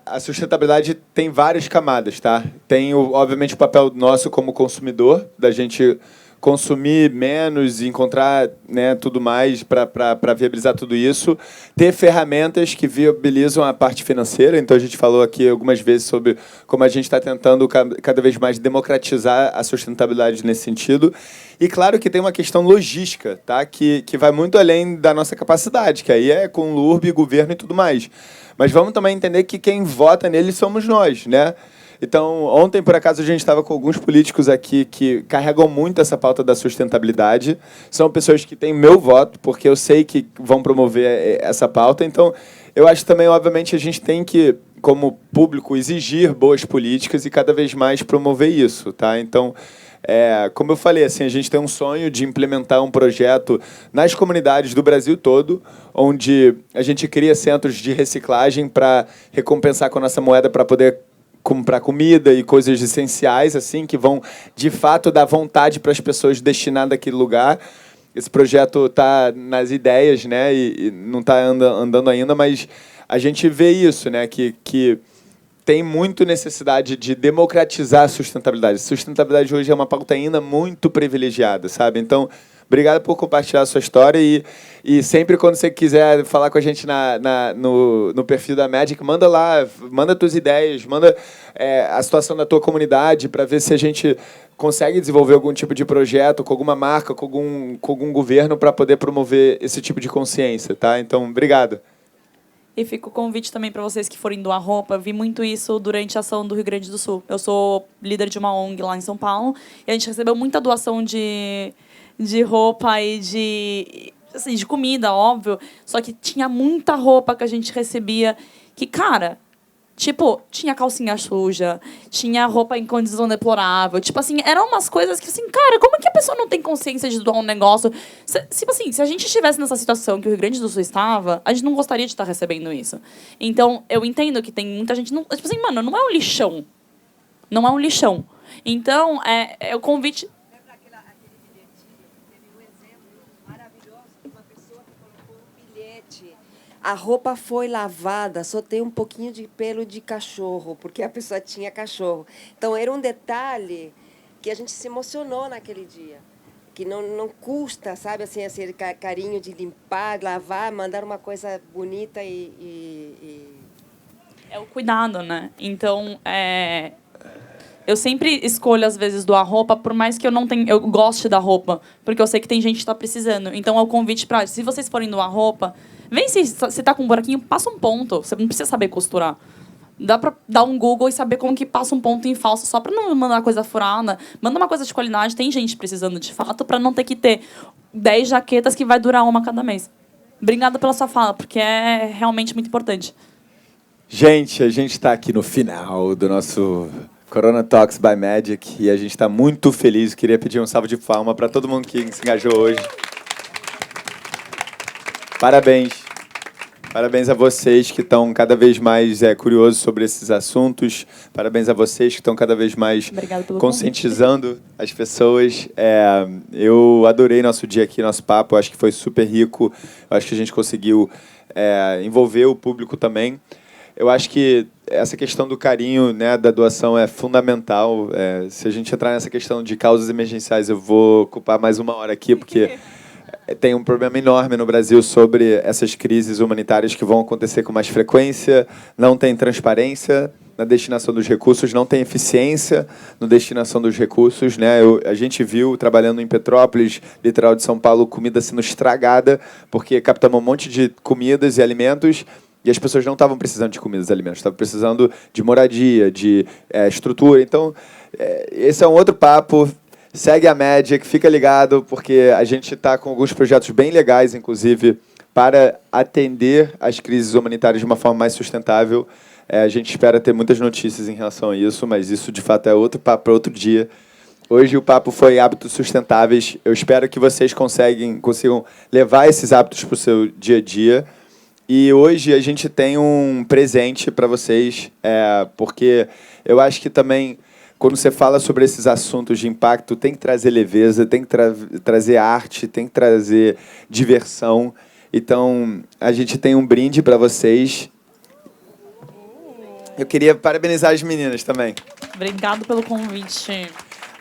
A: a sustentabilidade tem várias camadas, tá? Tem, obviamente, o papel nosso como consumidor, da gente consumir menos e encontrar, né, tudo mais para viabilizar tudo isso. Ter ferramentas que viabilizam a parte financeira. Então, a gente falou aqui algumas vezes sobre como a gente está tentando cada vez mais democratizar a sustentabilidade nesse sentido. E, claro, que tem uma questão logística, tá? Que vai muito além da nossa capacidade, que aí é com LURB, governo e tudo mais. Mas vamos também entender que quem vota nele somos nós, né? Então, ontem, por acaso, a gente estava com alguns políticos aqui que carregam muito essa pauta da sustentabilidade. São pessoas que têm meu voto, porque eu sei que vão promover essa pauta. Então, eu acho também, obviamente, a gente tem que, como público, exigir boas políticas e cada vez mais promover isso, tá? Então, como eu falei, assim, a gente tem um sonho de implementar um projeto nas comunidades do Brasil todo, onde a gente cria centros de reciclagem para recompensar com a nossa moeda para poder comprar comida e coisas essenciais, assim, que vão, de fato, dar vontade para as pessoas destinar daquele lugar. Esse projeto está nas ideias, né, e não está andando ainda, mas a gente vê isso, né, que tem muito necessidade de democratizar a sustentabilidade. Sustentabilidade hoje é uma pauta ainda muito privilegiada, sabe? Então, obrigado por compartilhar a sua história e sempre quando você quiser falar com a gente no perfil da Magic, manda lá, manda tuas ideias, manda a situação da tua comunidade para ver se a gente consegue desenvolver algum tipo de projeto com alguma marca, com algum governo para poder promover esse tipo de consciência, tá? Então, obrigado.
B: E fica o convite também para vocês que forem doar roupa. Eu vi muito isso durante a ação do Rio Grande do Sul. Eu sou líder de uma ONG lá em São Paulo e a gente recebeu muita doação de roupa e de comida, óbvio. Só que tinha muita roupa que a gente recebia que, cara, tipo, tinha calcinha suja, tinha roupa em condição deplorável. Tipo assim, eram umas coisas que, assim, cara, como que a pessoa não tem consciência de doar um negócio? Se a gente estivesse nessa situação que o Rio Grande do Sul estava, a gente não gostaria de estar recebendo isso. Então, eu entendo que tem muita gente... Tipo assim, mano, não é um lixão. Não é um lixão. Então, é o convite...
D: A roupa foi lavada, só tem um pouquinho de pelo de cachorro, porque a pessoa tinha cachorro. Então, era um detalhe que a gente se emocionou naquele dia. Que não custa, sabe, assim, esse carinho de limpar, lavar, mandar uma coisa bonita e...
B: É o cuidado, né? Então, eu sempre escolho, às vezes, doar roupa, por mais que eu goste da roupa, porque eu sei que tem gente que está precisando. Então, é o convite para... Se vocês forem doar roupa... Vem, se você tá com um buraquinho, passa um ponto. Você não precisa saber costurar. Dá pra dar um Google e saber como que passa um ponto em falso, só pra não mandar coisa furada. Manda uma coisa de qualidade. Tem gente precisando de fato, pra não ter que ter 10 jaquetas que vai durar uma cada mês. Obrigada pela sua fala, porque é realmente muito importante.
A: Gente, a gente está aqui no final do nosso Corona Talks by Magic e a gente está muito feliz. Queria pedir um salve de palmas para todo mundo que se engajou hoje. Parabéns. Parabéns a vocês que estão cada vez mais curiosos sobre esses assuntos. Parabéns a vocês que estão cada vez mais conscientizando as pessoas. Eu adorei nosso dia aqui, nosso papo. Eu acho que foi super rico. Eu acho que a gente conseguiu envolver o público também. Eu acho que essa questão do carinho, né, da doação é fundamental. Se a gente entrar nessa questão de causas emergenciais, eu vou ocupar mais uma hora aqui, porque... Tem um problema enorme no Brasil sobre essas crises humanitárias que vão acontecer com mais frequência, não tem transparência na destinação dos recursos, não tem eficiência na destinação dos recursos, né? A gente viu, trabalhando em Petrópolis, litoral de São Paulo, comida sendo estragada, porque captamos um monte de comidas e alimentos e as pessoas não estavam precisando de comidas e alimentos, estavam precisando de moradia, de estrutura. Então, esse é um outro papo. Segue a Magic, fica ligado, porque a gente está com alguns projetos bem legais, inclusive, para atender as crises humanitárias de uma forma mais sustentável. A gente espera ter muitas notícias em relação a isso, mas isso, de fato, é outro papo para outro dia. Hoje o papo foi hábitos sustentáveis. Eu espero que vocês consigam levar esses hábitos para o seu dia a dia. E hoje a gente tem um presente para vocês, porque eu acho que também... quando você fala sobre esses assuntos de impacto, tem que trazer leveza, tem que trazer arte, tem que trazer diversão. Então, a gente tem um brinde para vocês. Eu queria parabenizar as meninas também.
B: Obrigado pelo convite.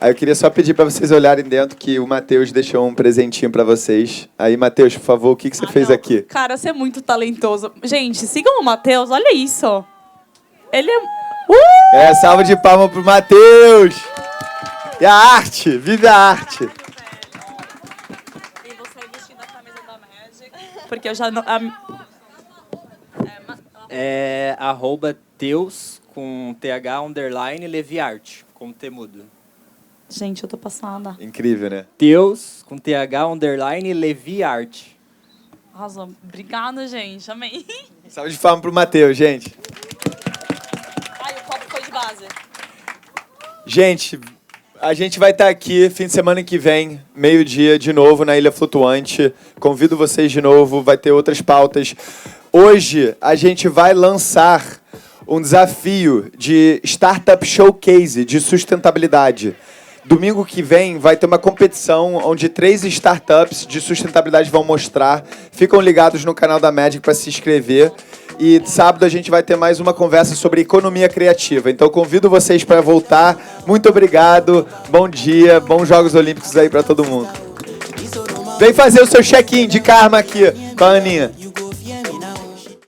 A: Aí eu queria só pedir para vocês olharem dentro que o Matheus deixou um presentinho para vocês. Aí, Matheus, por favor, o que você fez aqui?
B: Cara, você é muito talentoso. Gente, sigam o Matheus, olha isso. Ele é...
A: Salva de palmas pro Matheus! E a arte, vive a arte!
B: E você vestindo a camisa da Magic, porque eu já não...
J: @Teus com TH _ Leviarte, com T mudo.
B: Gente, eu tô passada.
A: Incrível, né?
J: Teus com TH _ Leviarte.
B: Arrasou. Obrigada, gente. Amei.
A: Salve de palmas pro Matheus, gente.
B: Ai, o copo foi de base.
A: Gente, a gente vai estar aqui fim de semana que vem, meio-dia, de novo, na Ilha Flutuante. Convido vocês de novo, vai ter outras pautas. Hoje, a gente vai lançar um desafio de Startup Showcase de sustentabilidade. Domingo que vem vai ter uma competição onde 3 startups de sustentabilidade vão mostrar. Ficam ligados no canal da Magic para se inscrever. E sábado a gente vai ter mais uma conversa sobre economia criativa. Então convido vocês para voltar. Muito obrigado. Bom dia. Bons Jogos Olímpicos aí para todo mundo. Vem fazer o seu check-in de karma aqui com a Aninha.